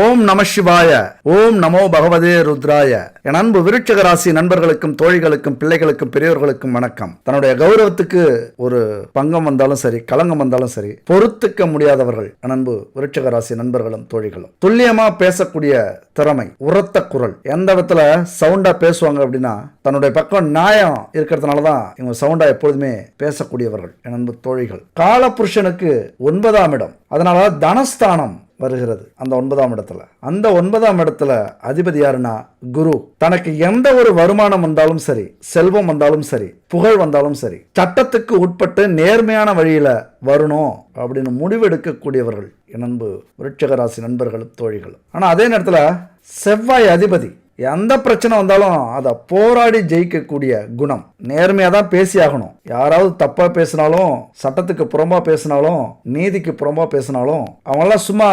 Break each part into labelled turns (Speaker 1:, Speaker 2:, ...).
Speaker 1: ஓம் நம சிவாய. ஓம் நமோ பகவதே ருத்ராய. என் அன்பு விருட்சிக ராசி நண்பர்களுக்கும் தோழிகளுக்கும் பிள்ளைகளுக்கும் பெரியவர்களுக்கும் வணக்கம். தன்னுடைய கௌரவத்துக்கு ஒரு பங்கம் வந்தாலும் சரி, களங்கம் வந்தாலும் சரி, பொறுத்துக்க முடியாதவர்கள் என் அன்பு விருட்சிக ராசி நண்பர்களும் தோழிகளும். துல்லியமா பேசக்கூடிய திறமை, உரத்த குரல், எந்த இடத்துல சவுண்டா பேசுவாங்க அப்படின்னா தன்னுடைய பக்கம் நியாயம் இருக்கிறதுனாலதான் இவங்க சவுண்டா எப்பொழுதுமே பேசக்கூடியவர்கள் என் அன்பு தோழிகள். காலபுருஷனுக்கு 9ஆம் இடம், அதனால தனஸ்தானம் வருகிறது. அந்த 9ஆம் இடத்துல, அந்த 9ஆம் இடத்துல அதிபதி யாருன்னா குரு. தனக்கு எந்த ஒரு வருமானம் வந்தாலும் சரி, செல்வம் வந்தாலும் சரி, புகழ் வந்தாலும் சரி, சட்டத்துக்கு உட்பட்டு நேர்மையான வழியில வரணும் அப்படின்னு முடிவெடுக்கக்கூடியவர்கள் என் அன்பு விருட்சிக ராசி நண்பர்களும் தோழிகளும். ஆனா அதே நேரத்துல செவ்வாய் அதிபதி எந்த பிரச்சனை வந்தாலும் அதை போராடி ஜெயிக்கக்கூடிய குணம். நேர்மையா தான் பேசி ஆகணும். யாராவது தப்பா பேசினாலும், சட்டத்துக்கு புறம்பா பேசினாலும், நீதிக்கு புறம்பா பேசினாலும் அவங்களாம் சும்மா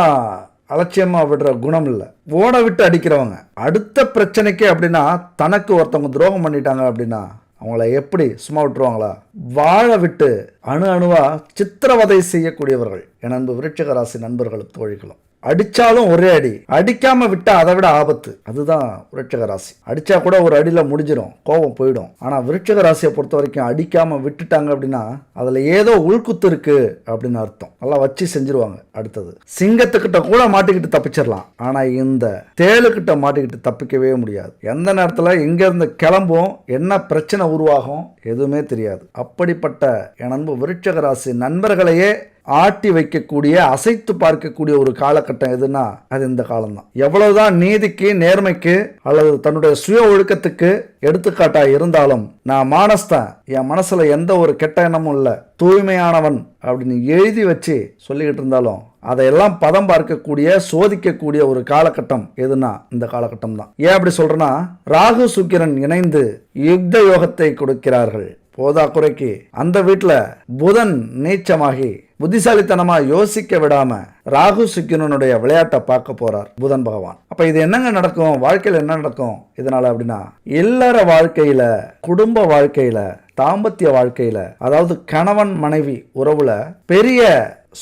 Speaker 1: அலட்சியமா விடுற குணம் இல்லை. ஓட விட்டு அடிக்கிறவங்க. அடுத்த பிரச்சனைக்கு அப்படின்னா தனக்கு ஒருத்தவங்க துரோகம் பண்ணிட்டாங்க அப்படின்னா அவங்கள எப்படி சும்மா விட்டுருவாங்களா? வாழ விட்டு அணு அணுவா சித்திரவதை செய்யக்கூடியவர்கள் என் அன்பு விருட்சிக ராசி நண்பர்களும் தோழிகளும். அடிச்சாலும் ஒரே அடி, அடிக்காம விட்டா அதை விட ஆபத்து. அதுதான் விருட்சிக ராசி. அடிச்சா கூட ஒரு அடியில முடிஞ்சிடும், கோபம் போயிடும். ஆனா விருட்சிக ராசியை பொறுத்த வரைக்கும் அடிக்காம விட்டுட்டாங்க அப்படின்னா அதுல ஏதோ உள்குத்து இருக்கு அப்படின்னு அர்த்தம். நல்லா வச்சு செஞ்சிருவாங்க. அடுத்தது சிங்கத்துக்கிட்ட கூட மாட்டிக்கிட்டு தப்பிச்சிடலாம், ஆனா இந்த தேளுக்கிட்ட மாட்டிக்கிட்டு தப்பிக்கவே முடியாது. எந்த நேரத்துல எங்க இருந்து கிளம்பும், என்ன பிரச்சனை உருவாகும் எதுவுமே தெரியாது. அப்படிப்பட்ட என் அன்பு விருட்சிக ராசி நண்பர்களையே ஆட்டி வைக்கக்கூடிய, அசைத்து பார்க்கக்கூடிய ஒரு காலகட்டம் எதுன்னா அது இந்த காலம்தான். எவ்வளவுதான் நீதிக்கு, நேர்மைக்கு அல்லது தன்னுடைய சுய ஒழுக்கத்துக்கு எடுத்துக்காட்டா இருந்தாலும், நான் மானஸ்தான், என் மனசுல எந்த ஒரு கெட்ட எண்ணமும் இல்லை, தூய்மையானவன் அப்படின்னு எழுதி வச்சு சொல்லிக்கிட்டு இருந்தாலும் அதையெல்லாம் பதம் பார்க்கக்கூடிய, சோதிக்கக்கூடிய ஒரு காலகட்டம் எதுனா இந்த காலகட்டம் தான். ஏன் அப்படி சொல்றேன்னா, ராகு சுக்கிரன் இணைந்து யுக்த யோகத்தை கொடுக்கிறார்கள். போதா குறைக்கு அந்த வீட்டுல புதன் நீச்சமாகி புத்திசாலித்தனமா யோசிக்க விடாம ராகு சுக்கிரனுடைய விளையாட்டை பார்க்க போறார் புதன் பகவான். அப்ப இது என்னங்க நடக்கும், வாழ்க்கையில என்ன நடக்கும் இதனால அப்படின்னா, இல்லற வாழ்க்கையில, குடும்ப வாழ்க்கையில, தாம்பத்திய வாழ்க்கையில, அதாவது கணவன் மனைவி உறவுல பெரிய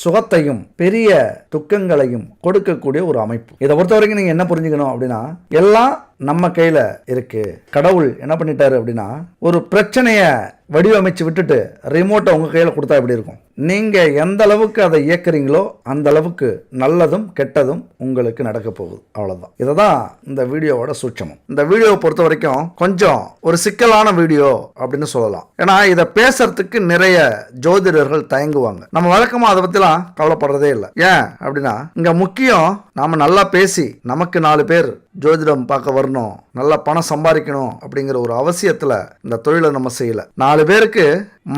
Speaker 1: சுகத்தையும் பெரிய துக்கங்களையும் கொடுக்கக்கூடிய ஒரு அமைப்பு. இதை பொறுத்த வரைக்கும் நீங்க என்ன புரிஞ்சுக்கணும் அப்படின்னா, எல்லாம் நம்ம கையில இருக்கு. கடவுள் என்ன பண்ணிட்டாரு அப்படின்னா, ஒரு பிரச்சனைய வடிவமைச்சு விட்டுட்டு ரிமோட்டை உங்க கையில கொடுத்தா எப்படி இருக்கும்? நீங்க எந்த அளவுக்கு அதை இயக்குறீங்களோ அந்த அளவுக்கு நல்லதும் கெட்டதும் உங்களுக்கு நடக்க போகுது. அவ்வளவுதான். இதுதான் இந்த வீடியோவோட சூட்சமம். இந்த வீடியோவை பொறுத்த வரைக்கும் கொஞ்சம் ஒரு சிக்கலான வீடியோ அப்படின்னு சொல்லலாம். ஏன்னா இதை பேசுறதுக்கு நிறைய ஜோதிடர்கள் தயங்குவாங்க. நம்ம வழக்கமா அதை பத்திலாம் கவலைப்படுறதே இல்லை. ஏன் அப்படின்னா, இங்க முக்கியம் நாம நல்லா பேசி நமக்கு 4 பேர் ஜோதிடம் பார்க்க வரணும், நல்லா பணம் சம்பாதிக்கணும் அப்படிங்கிற ஒரு அவசியத்துல இந்த தொழிலை நம்ம செய்யல. 4 பேருக்கு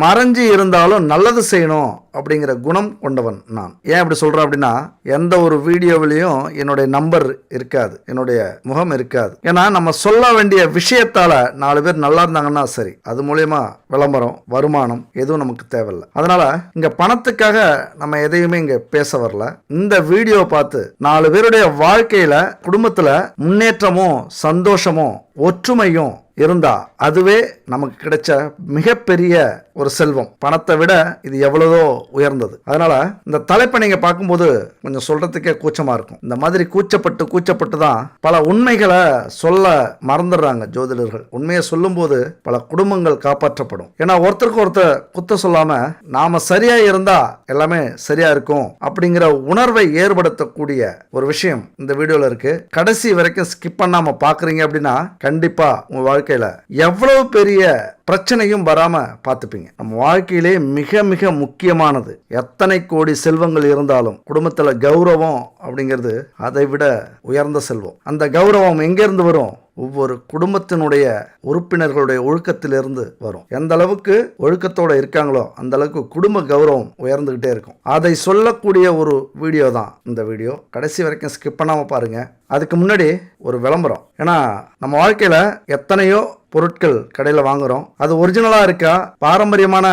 Speaker 1: மறைஞ்சு இருந்தாலும் நல்லது செய்யணும் அப்படிங்கிற குணம் கொண்டவன் நான். ஏன் அப்படி சொல்றேன் அப்படின்னா, எந்த ஒரு வீடியோவிலையும் என்னுடைய நம்பர் இருக்காது, என்னுடைய முகம் இருக்காது. ஏன்னா நம்ம சொல்ல வேண்டிய விஷயத்தால 4 பேர் நல்லா இருந்தாங்கன்னா சரி, அது மூலியமா விளம்பரம், வருமானம் எதுவும் நமக்கு தேவையில்லை. அதனால இங்க பணத்துக்காக நம்ம எதையுமே இங்க பேச வரல. இந்த வீடியோ பார்த்து 4 பேருடைய வாழ்க்கையில, குடும்பத்துல முன்னேற்றமும் சந்தோஷமும் ஒற்றுமையும் இருந்தா அதுவே நமக்கு கிடைச்ச மிகப்பெரிய ஒரு செல்வம். பணத்தை விட இது எவ்வளவோ உயர்ந்தது. அதனால இந்த தலைப்பை நீங்க பார்க்கும்போது கொஞ்சம் சொல்றதுக்கே கூச்சமா இருக்கும். இந்த மாதிரி கூச்சப்பட்டு தான் பல உண்மைகளை சொல்ல மறந்துடுறாங்க ஜோதிடர்கள். உண்மையை சொல்லும் போது பல குடும்பங்கள் காப்பாற்றப்படும். ஏன்னா ஒருத்தருக்கு ஒருத்தர் குத்த சொல்லாம நாம சரியா இருந்தா எல்லாமே சரியா இருக்கும் அப்படிங்கிற உணர்வை ஏற்படுத்தக்கூடிய ஒரு விஷயம் இந்த வீடியோல இருக்கு. கடைசி வரைக்கும் ஸ்கிப் பண்ணாம பாக்குறீங்க அப்படின்னா கண்டிப்பா உங்க வாழ்க்கையில எவ்வளவு பெரிய பிரச்சனையும் வராம பார்த்துப்பீங்க. நம்ம வாழ்க்கையிலே மிக மிக முக்கியமானது. எத்தனை கோடி செல்வங்கள் இருந்தாலும் குடும்பத்துல கௌரவம் அப்படிங்கிறது அதை விட உயர்ந்த செல்வம். அந்த கௌரவம் எங்கிருந்து வரும்? ஒவ்வொரு குடும்பத்தினுடைய உறுப்பினர்களுடைய ஒழுக்கத்திலிருந்து வரும். எந்த அளவுக்கு ஒழுக்கத்தோட இருக்காங்களோ அந்த அளவுக்கு குடும்ப கௌரவம் உயர்ந்துகிட்டே இருக்கும். அதை சொல்லக்கூடிய ஒரு வீடியோ தான் இந்த வீடியோ. கடைசி வரைக்கும் ஸ்கிப் பண்ணாம பாருங்க. அதுக்கு முன்னாடி ஒரு விளம்பரம். ஏன்னா நம்ம வாழ்க்கையில எத்தனையோ பொருட்கள் கடையில் வாங்குறோம். அது ஒரிஜினலா இருக்கா, பாரம்பரியமான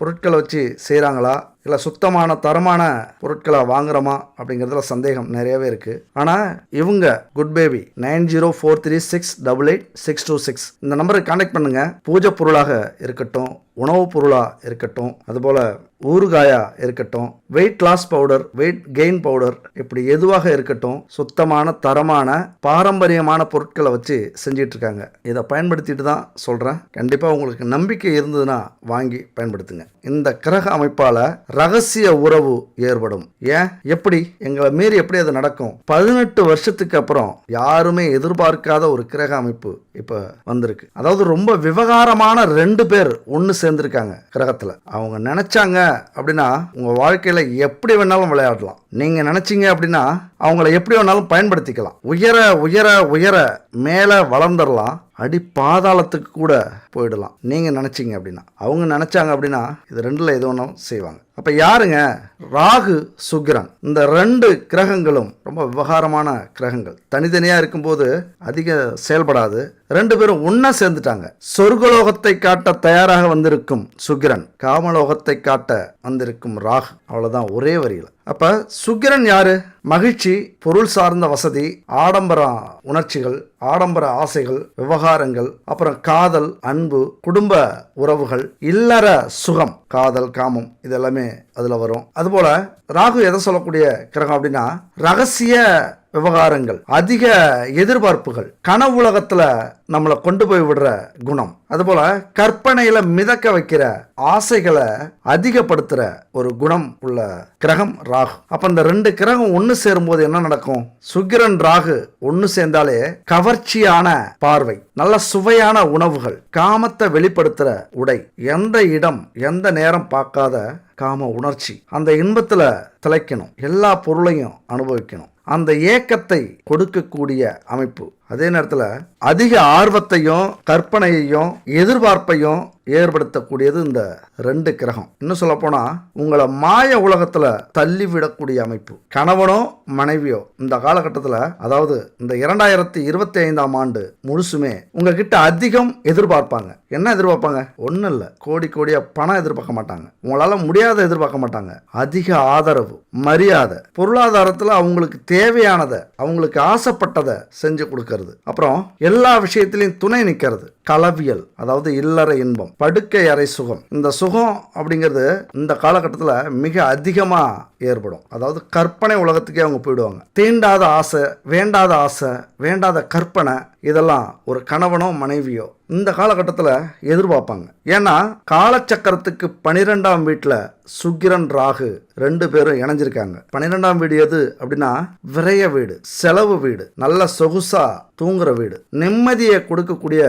Speaker 1: பொருட்களை வச்சு செய்கிறாங்களா, இல்லை சுத்தமான தரமான பொருட்களை வாங்குறோமா அப்படிங்கிறதுல சந்தேகம் நிறையவே இருக்குது. ஆனால் இவங்க குட் பேபி 9043688626 இந்த நம்பருக்கு கான்டாக்ட் பண்ணுங்கள். பூஜை பொருளாக இருக்கட்டும், உணவுப் பொருளாக இருக்கட்டும், அதுபோல் ஊறுகாயா இருக்கட்டும், weight loss powder, weight gain powder, இப்படி எதுவாக இருக்கட்டும், சுத்தமான தரமான பாரம்பரியமான பொருட்களை வச்சு செஞ்சிட்டு இருக்காங்க. இதை பயன்படுத்திட்டு தான் சொல்கிறேன். கண்டிப்பாக உங்களுக்கு நம்பிக்கை இருந்ததுன்னா வாங்கி பயன்படுத்துங்க. இந்த கிரக அமைப்பால் ரகசிய உறவு ஏற்படும். ஏன், எப்படி, எங்களை மீறி எப்படி அது நடக்கும்? 18 வருஷத்துக்கு அப்புறம் யாருமே எதிர்பார்க்காத ஒரு கிரக அமைப்பு இப்போ வந்திருக்கு. அதாவது ரொம்ப விவகாரமான 2 பேர் ஒன்று சேர்ந்துருக்காங்க கிரகத்தில். அவங்க நினைச்சாங்க அப்படின்னா உங்க வாழ்க்கையில எப்படி வேணாலும் விளையாடலாம். நீங்க நினைச்சீங்க அப்படின்னா அவங்கள எப்படி வேணாலும் பயன்படுத்திக்கலாம். உயர உயர உயர மேல வளர்ந்துடலாம், அடி பாதாளத்துக்கு கூட போயிடலாம். நீங்க நினைச்சீங்க அப்படின்னா. அவங்க நினைச்சாங்க அப்படின்னா இது 2ல் எது ஒன்றும் செய்வாங்க. அப்ப யாருங்க? ராகு, சுக்கிரன். இந்த 2 கிரகங்களும் ரொம்ப விவகாரமான கிரகங்கள். தனித்தனியா இருக்கும்போது அதிக செயல்படாது. 2 பேரும் ஒன்னா சேர்ந்துட்டாங்க. சொர்க்கலோகத்தை காட்ட தயாராக வந்திருக்கும் சுக்கிரன், காமலோகத்தை காட்ட வந்திருக்கும் ராகு. அவ்வளவுதான், ஒரே வரியில். அப்ப சுக்கிரன் யாரு? மகிழ்ச்சி, பொருள் சார்ந்த வசதி, ஆடம்பர உணர்ச்சிகள், ஆடம்பர ஆசைகள், விவகாரங்கள், அப்புறம் காதல், அன்பு, குடும்ப உறவுகள், இல்லற சுகம், காதல், காமம், இதெல்லாமே அதுல வரும். அதுபோல ராகு எதை சொல்லக்கூடிய கிரகம் அப்படின்னா ரகசிய விவகாரங்கள், அதிக எதிர்பார்ப்புகள், கனவுலகத்துல நம்மளை கொண்டு போய் விடுற குணம், அதுபோல கற்பனையில மிதக்க வைக்கிற ஆசைகளை அதிகப்படுத்துற ஒரு குணம் உள்ள கிரகம் ராகு. அப்ப இந்த 2 கிரகம் ஒன்னு சேரும்போது என்ன நடக்கும்? சுக்கிரன் ராகு ஒன்னு சேர்ந்தாலே கவர்ச்சியான பார்வை, நல்ல சுவையான உணவுகள், காமத்தை வெளிப்படுத்துற உடை, எந்த இடம் எந்த நேரம் பார்க்காத காம உணர்ச்சி, அந்த இன்பத்துல திளைக்கணும், எல்லா பொருளையும் அனுபவிக்கணும், அந்த ஏக்கத்தை கொடுக்கக்கூடிய அமைப்பு. அதே நேரத்தில் அதிக ஆர்வத்தையும் கற்பனையையும் எதிர்பார்ப்பையும் ஏற்படுத்தக்கூடியது இந்த 2 கிரகம். இன்னும் சொல்ல போனா உங்களை மாய உலகத்துல தள்ளிவிடக்கூடிய அமைப்பு. கணவனோ மனைவியோ இந்த காலகட்டத்தில், அதாவது இந்த 2025ஆம் ஆண்டு முழுசுமே உங்ககிட்ட அதிகம் எதிர்பார்ப்பாங்க. என்ன எதிர்பார்ப்பாங்க? ஒன்றும் இல்லை, கோடி கோடியா பணம் எதிர்பார்க்க மாட்டாங்க. உங்களால முடியாத எதிர்பார்க்க மாட்டாங்க. அதிக ஆதரவு, மரியாதை, பொருளாதாரத்தில் அவங்களுக்கு தேவையானதை, அவங்களுக்கு ஆசைப்பட்டதை செஞ்சு கொடுக்கறது. அப்புறம் எல்லா விஷயத்திலையும் துணை நிற்கிறது. களவியல், அதாவது இல்லற இன்பம், படுக்கை அறை சுகம். இந்த சுகம் அப்படிங்கிறது இந்த காலகட்டத்தில் மிக அதிகமா ஏற்படும். அதாவது கற்பனை உலகத்துக்கே அவங்க போயிடுவாங்க. தீண்டாத ஆசை, வேண்டாத ஆசை, வேண்டாத கற்பனை, இதெல்லாம் ஒரு கணவனோ மனைவியோ இந்த காலகட்டத்தில் எதிர்பார்ப்பாங்க. ஏன்னா காலச்சக்கரத்துக்கு 12ஆம் வீட்டில் சுக்கிரன் ராகு 2 பேரும் இணைஞ்சிருக்காங்க. 12ஆம் வீடு எது அப்படின்னா விரய வீடு, செலவு வீடு, நல்ல சொகுசா தூங்குற வீடு, நிம்மதியை கொடுக்கக்கூடிய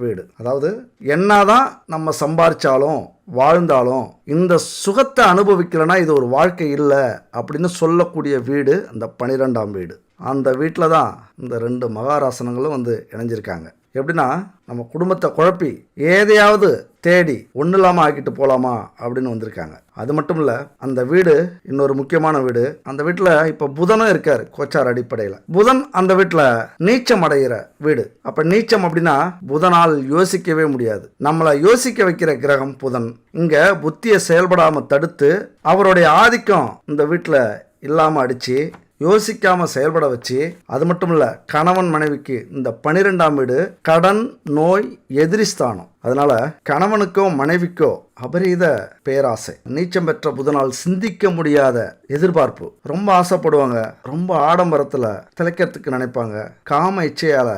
Speaker 1: வீடு. அதாவது என்னதான் நம்ம சம்பாரிச்சாலும் வாழ்ந்தாலும் இந்த சுகத்தை அனுபவிக்கலைன்னா இது ஒரு வாழ்க்கை இல்லை அப்படின்னு சொல்லக்கூடிய வீடு அந்த 12ஆம் வீடு. அந்த வீட்டில் தான் இந்த 2 மகாராசனங்களும் வந்து இணைஞ்சிருக்காங்க. எப்படின்னா நம்ம குடும்பத்தை குழப்பி எதையாவது தேடி ஒன்றும் இல்லாமல் ஆக்கிட்டு போகலாமா அப்படின்னு வந்திருக்காங்க. அது மட்டும் இல்லை, அந்த வீடு இன்னொரு முக்கியமான வீடு. அந்த வீட்டில் இப்போ புதனும் இருக்கார் கோச்சார் அடிப்படையில். புதன் அந்த வீட்டில் நீச்சம் அடைகிற வீடு. அப்போ நீச்சம் அப்படின்னா புதனால் யோசிக்கவே முடியாது. நம்மளை யோசிக்க வைக்கிற கிரகம் புதன். இங்கே புத்தியை செயல்படாமல் தடுத்து அவருடைய ஆதிக்கம் இந்த வீட்டில் இல்லாமல் அடித்து யோசிக்காம செயல்பட வச்சு, அது மட்டும் இல்ல கணவன் மனைவிக்கு இந்த 12ஆம் வீடு கடன், நோய், எதிரிஸ்தானம். அதனால கணவனுக்கோ மனைவிக்கோ அபரீத பேராசை, நீச்சம் பெற்ற புதனால் சிந்திக்க முடியாத எதிர்பார்ப்பு, ரொம்ப ஆசைப்படுவாங்க, ரொம்ப ஆடம்பரத்துல திளைக்கிறதுக்கு நினைப்பாங்க, காம இச்சையால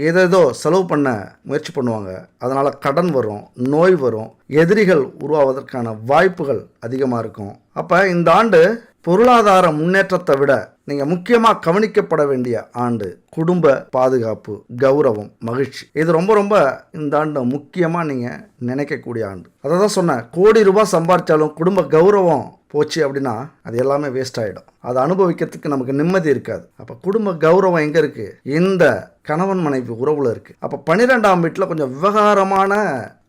Speaker 1: ஏதேதோ செலவு பண்ண முயற்சி பண்ணுவாங்க. அதனால கடன் வரும், நோய் வரும், எதிரிகள் உருவாவதற்கான வாய்ப்புகள் அதிகமாக இருக்கும். அப்போ இந்த ஆண்டு பொருளாதார முன்னேற்றத்தை விட நீங்கள் முக்கியமாக கவனிக்கப்பட வேண்டிய ஆண்டு குடும்ப பாதுகாப்பு, கௌரவம், மகிழ்ச்சி. இது ரொம்ப ரொம்ப இந்த ஆண்டு முக்கியமாக நீங்கள் நினைக்கக்கூடிய ஆண்டு. அதை தான் சொன்னேன், கோடி ரூபாய் சம்பாதிச்சாலும் குடும்ப கௌரவம் போச்சு அப்படின்னா அது எல்லாமே வேஸ்ட் ஆகிடும். அதை அனுபவிக்கிறதுக்கு நமக்கு நிம்மதி இருக்காது. அப்போ குடும்ப கௌரவம் எங்கே இருக்குது? இந்த கணவன் மனைவி உறவுல இருக்குது. அப்போ 12ஆம் வீட்டில் கொஞ்சம் விவகாரமான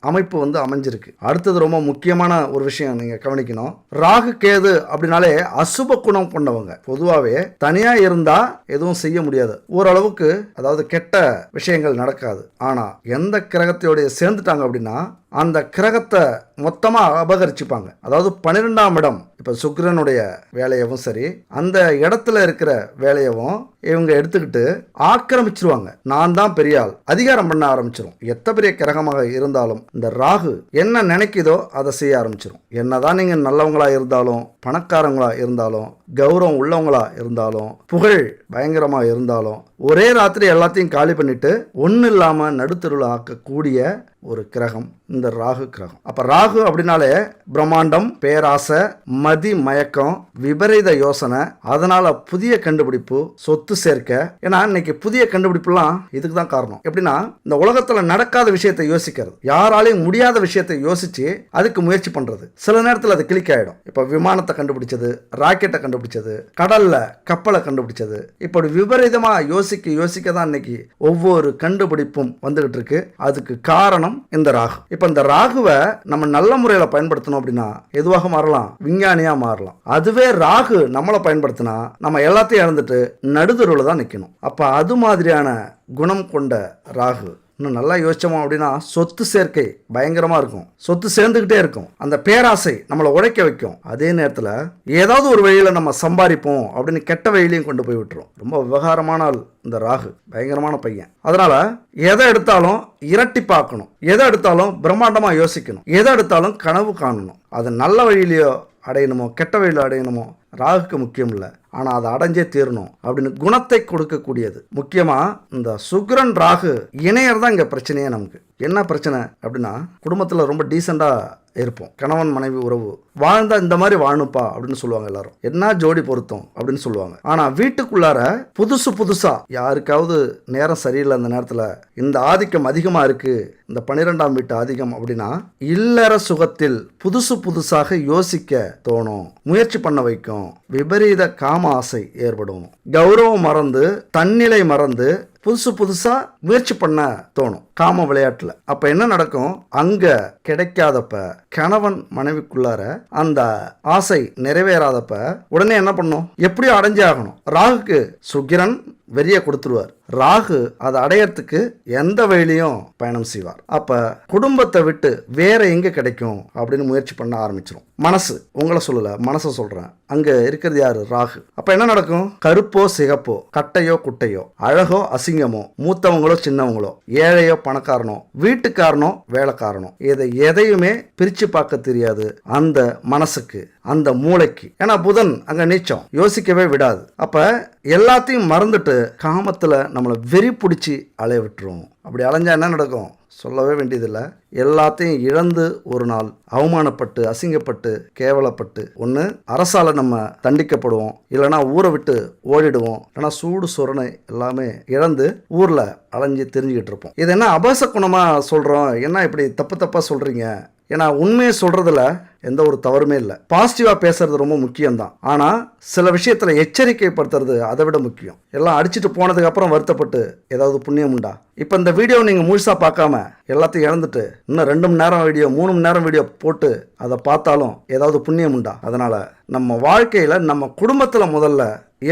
Speaker 1: அமைப்பு வந்து அமைஞ்சிருக்கு. அடுத்தது ரொம்ப முக்கியமான ஒரு விஷயம் நீங்கள் கவனிக்கணும். ராகு கேது அப்படின்னாலே அசுப குணம் கொண்டவங்க. பொதுவாகவே தனியாக இருந்தால் எதுவும் செய்ய முடியாது, ஓரளவுக்கு, அதாவது கெட்ட விஷயங்கள் நடக்காது. ஆனால் எந்த கிரகத்தையோடைய சேர்ந்துட்டாங்க அப்படின்னா அந்த கிரகத்தை மொத்தமாக அபகரிச்சுப்பாங்க. அதாவது 12ஆம் இடம் இப்போ சுக்கிரனுடைய வேலையவும் சரி, அந்த இடத்துல இருக்கிற வேலையவும் இவங்க எடுத்துக்கிட்டு ஆக்கிரமிச்சிருவாங்க. நான் தான் பெரிய ஆள், அதிகாரம் பண்ண ஆரம்பிச்சிடும். எத்த பெரிய கிரகமாக இருந்தாலும் இந்த ராகு என்ன நினைக்குதோ அதை செய்ய ஆரம்பிச்சிடும். என்னதான் நீங்கள் நல்லவங்களா இருந்தாலும், பணக்காரங்களா இருந்தாலும், கௌரவம் உள்ளவங்களா இருந்தாலும், புகழ் பயங்கரமாக இருந்தாலும், ஒரே ராத்திரி எல்லாத்தையும் காலி பண்ணிட்டு ஒன்றும் இல்லாமல் நடுத்தருவில் ஆக்கக்கூடிய ஒரு கிரகம் இந்த ராகு கிரகம். அப்ப ராகு அப்படின்னாலே பிரம்மாண்டம், பேராசை, மதி மயக்கம், விபரீத யோசனை, அதனால புதிய கண்டுபிடிப்பு, சொத்து சேர்க்க. ஏன்னா இன்னைக்கு புதிய கண்டுபிடிப்புலாம் இதுக்கு தான் காரணம். எப்படின்னா இந்த உலகத்துல நடக்காத விஷயத்தை யோசிக்கிறது, யாராலையும் முடியாத விஷயத்தை யோசிச்சு அதுக்கு முயற்சி பண்றது. சில நேரத்தில் அது கிளிக் ஆயிடும். இப்ப விமானத்தை கண்டுபிடிச்சது, ராக்கெட்டை கண்டுபிடிச்சது, கடல்ல கப்பலை கண்டுபிடிச்சது, இப்படி விபரீதமா யோசிக்க தான் இன்னைக்கு ஒவ்வொரு கண்டுபிடிப்பும் வந்துகிட்டு இருக்கு. அதுக்கு காரணம் இந்த ராகு. இப்ப இந்த ராகுவை நம்ம நல்ல முறையில பயன்படுத்தணும் அப்படின்னா எதுவாக மாறலாம், விஞ்ஞானியா மாறலாம். அதுவே ராகு நம்மளை பயன்படுத்தினா நம்ம எல்லாத்தையும் இழந்துட்டு நடுதருவில் தான் நிற்கணும். அப்ப அது மாதிரியான குணம் கொண்ட ராகு இன்னும் நல்லா யோசிச்சோம் அப்படின்னா சொத்து சேர்க்கை பயங்கரமா இருக்கும். சொத்து சேர்ந்துகிட்டே இருக்கும். அந்த பேராசை நம்மளை உழைக்க வைக்கும். அதே நேரத்தில் ஏதாவது ஒரு வழியில நம்ம சம்பாதிப்போம் அப்படின்னு கெட்ட வழியிலையும் கொண்டு போய் விட்டுரும். ரொம்ப விவகாரமான ஆள் இந்த ராகு, பயங்கரமான பையன். அதனால எதை எடுத்தாலும் இரட்டி பார்க்கணும், எதை எடுத்தாலும் பிரம்மாண்டமா யோசிக்கணும், எதை எடுத்தாலும் கனவு காணணும். அது நல்ல வழியிலையோ அடையணுமோ கெட்ட வழியில அடையணுமோ ராகுக்கு முக்கியம் இல்லை, ஆனால் அதை அடைஞ்சே தீரணும் அப்படின்னு குணத்தை கொடுக்கக்கூடியது. முக்கியமாக இந்த சுக்கிரன் ராகு இணையர் தான் இங்கே பிரச்சனையே. நமக்கு என்ன பிரச்சனை அப்படின்னா குடும்பத்தில் ரொம்ப டீசெண்டாக இருப்போம், கணவன் மனைவி உறவு வாழ்ந்தா இந்த மாதிரி வாழணுப்பா அப்படின்னு சொல்லுவாங்க எல்லாரும். என்ன ஜோடி பொருத்தம் அப்படின்னு சொல்லுவாங்க. ஆனால் வீட்டுக்குள்ளார புதுசா யாருக்காவது நேரம் சரியில்லை, அந்த நேரத்தில் இந்த ஆதிக்கம் அதிகமாக இருக்கு, இந்த 12ஆம் வீட்டு ஆதிக்கம் அப்படின்னா இல்லற சுகத்தில் புதுசாக யோசிக்க தோணும், முயற்சி பண்ண வைக்கும், விபரீத காம ஆசை ஏற்படும், கௌரவம் மறந்து தன்னிலை மறந்து புதுசா முயற்சி பண்ண தோணும் காம விளையாட்டுல. அப்ப என்ன நடக்கும், அங்க கிடைக்காதப்ப கணவன் மனைவிக்குள்ளார அந்த ஆசை நிறைவேறாதப்ப உடனே என்ன பண்ணும், எப்படியும் அடைஞ்சே ஆகணும். ராகுக்கு சுக்கிரன் வெறிய கொடுத்துருவார். ராகு அதை அடையறதுக்கு எந்த வழியிலையும் பயணம் செய்வார். அப்ப குடும்பத்தை விட்டு வேற எங்க கிடைக்கும் அப்படின்னு முயற்சி பண்ண ஆரம்பிச்சிடும். மனசு, உங்களை சொல்லல, மனசை சொல்றேன். அங்க இருக்கிறது யாரு, ராகு. அப்ப என்ன நடக்கும், கருப்போ சிகப்போ, கட்டையோ குட்டையோ, அழகோ அசிங்கமோ, மூத்தவங்களோ சின்னவங்களோ, ஏழையோ பணக்காரனோ, வீட்டுக்காரனோ வேலைக்காரனோ, எதையுமே பிரிச்சு பார்க்க தெரியாது அந்த மனசுக்கு, அந்த மூளைக்கு. ஏன்னா புதன் அங்க நீச்சம், யோசிக்கவே விடாது. அப்ப எல்லாத்தையும் மறந்துட்டு காமத்துல நம்மளை வெறி பிடிச்சி அலைய விட்டுரும். அப்படி அலைஞ்சா என்ன நடக்கும் சொல்லவே வேண்டியதில்லை. எல்லாத்தையும் இழந்து ஒரு நாள் அவமானப்பட்டு அசிங்கப்பட்டு கேவலப்பட்டு ஒன்று அரசால நம்ம தண்டிக்கப்படுவோம், இல்லைனா ஊரை விட்டு ஓடிடுவோம், இல்லைனா சூடு சொரணை எல்லாமே இழந்து ஊரில் அலைஞ்சு தெரிஞ்சுக்கிட்டு இருப்போம். இது என்ன அபாச குணமாக சொல்கிறோம், என்ன இப்படி தப்பாக சொல்கிறீங்க? ஏன்னா உண்மையை சொல்கிறதுல எந்த ஒரு தவறுமே இல்லை. பாசிட்டிவாக பேசுறது ரொம்ப முக்கியம்தான். ஆனால் சில விஷயத்தில் எச்சரிக்கைப்படுத்துறது அதை விட முக்கியம். எல்லாம் அடிச்சுட்டு போனதுக்கு அப்புறம் வருத்தப்பட்டு ஏதாவது புண்ணியம் உண்டா? இப்போ இந்த வீடியோ நீங்கள் முழுசாக பார்க்காம எல்லாத்தையும் இழந்துட்டு இன்னும் 2 மணி நேரம் வீடியோ 3 மணி நேரம் வீடியோ போட்டு அதை பார்த்தாலும் ஏதாவது புண்ணியம் உண்டா? அதனால் நம்ம வாழ்க்கையில் நம்ம குடும்பத்தில் முதல்ல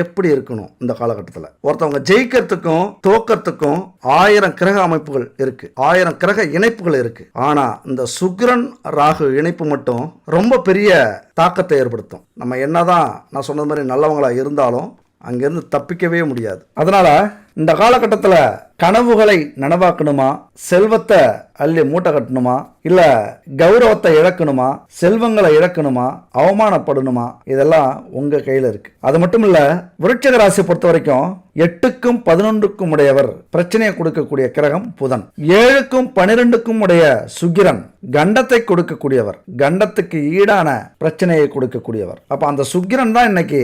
Speaker 1: எப்படி இருக்கணும். இந்த காலகட்டத்தில் ஒருத்தவங்க ஜெயிக்கிறதுக்கும் தோக்கிறதுக்கும் 1000 கிரக அமைப்புகள் இருக்கு, 1000 கிரக இணைப்புகள் இருக்கு. ஆனா இந்த சுக்கிரன் ராகு இணைப்பு மட்டும் ரொம்ப பெரிய தாக்கத்தை ஏற்படுத்தும். நம்ம என்னதான் நான் சொன்னது மாதிரி நல்லவங்களா இருந்தாலும் அங்கிருந்து தப்பிக்கவே முடியாது. அதனால இந்த காலகட்டத்தில் கனவுகளை நனவாக்கணுமா, செல்வத்தை அள்ளி மூட்டை கட்டணுமா, இல்ல கௌரவத்தை இழக்கணுமா, செல்வங்களை இழக்கணுமா, அவமானப்படணுமா, இதெல்லாம் உங்க கையில இருக்கு. அது மட்டும் இல்ல, விருச்சிக ராசி பொறுத்த வரைக்கும் 8க்கும் 11க்கும் உடையவர், பிரச்சனையை கொடுக்கக்கூடிய கிரகம் புதன். 7க்கும் 12க்கும் உடைய சுக்கிரன் கண்டத்தை கொடுக்கக்கூடியவர், கண்டத்துக்கு ஈடான பிரச்சனையை கொடுக்கக்கூடியவர். அப்ப அந்த சுக்கிரன் தான் இன்னைக்கு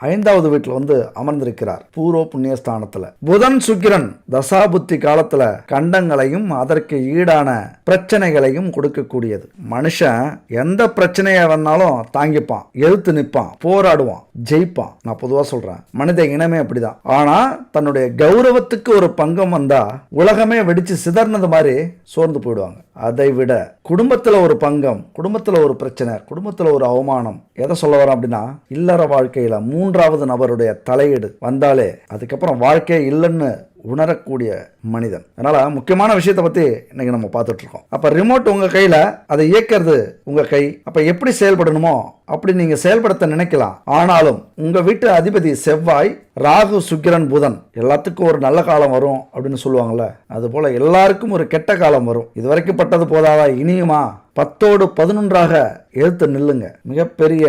Speaker 1: 5வது வீட்டில் வந்து அமர்ந்திருக்கிறார், பூர்வ புண்ணியஸ்தானத்துல. புதன் சுக்கிரன் தசாபுத்தி காலத்துல கண்டங்களையும் அதற்கு ஈடான பிரச்சனைகளையும் கொடுக்கக்கூடியது. மனுஷன் எந்த பிரச்சனையை வந்தாலும் தாங்கிப்பான், எழுத்து நிற்பான், போராடுவான், ஜெயிப்பான். நான் பொதுவா சொல்றேன், மனித இனமே அப்படிதான். ஆனா தன்னுடைய கௌரவத்துக்கு ஒரு பங்கம் வந்தா உலகமே வெடிச்சு சிதறினது மாதிரி சோர்ந்து போயிடுவாங்க. அதை விட குடும்பத்துல ஒரு பங்கம், குடும்பத்துல ஒரு பிரச்சனை, குடும்பத்துல ஒரு அவமானம், எதை சொல்ல வரோம் அப்படின்னா இல்லற வாழ்க்கையில 3வது நபருடைய தலையீடு வந்தாலே அதுக்கப்புறம் வாழ்க்கையே இல்லைன்னு உணரக்கூடிய மனிதன். அதனால முக்கியமான விஷயத்தை பத்தி இன்னைக்கு நம்ம பார்த்துட்டு இருக்கோம். அப்ப ரிமோட் உங்க கையில, அதை இயக்கிறது உங்க கை. அப்ப எப்படி செயல்படணுமோ அப்படி நீங்க செயல்படுத்த நினைக்கலாம். ஆனாலும் உங்க வீட்டு அதிபதி செவ்வாய், ராகு, சுக்கிரன், புதன் எல்லாத்துக்கும் ஒரு நல்ல காலம் வரும் அப்படின்னு சொல்லுவாங்கல்ல, அது போல எல்லாருக்கும் ஒரு கெட்ட காலம் வரும். இதுவரைக்கும் பட்டது போதாதா, இனியுமா? 10ஓடு 11ஆக எழுத்து நில்லுங்க. மிகப்பெரிய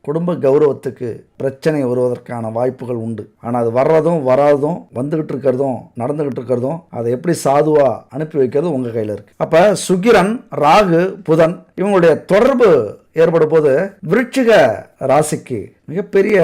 Speaker 1: குடும்ப கௌரவத்துக்கு பிரச்சனை வருவதற்கான வாய்ப்புகள் உண்டு. ஆனால் அது வர்றதும் வராதும், வந்துகிட்டு இருக்கிறதும் நடந்துகிட்டு இருக்கிறதும், அதை எப்படி சாதுவா அனுப்பி வைக்கிறது உங்க கையில் இருக்கு. அப்ப சுக்கிரன், ராகு, புதன் இவங்களுடைய தொடர்பு ஏற்படும் போது விருச்சிக ராசிக்கு மிகப்பெரிய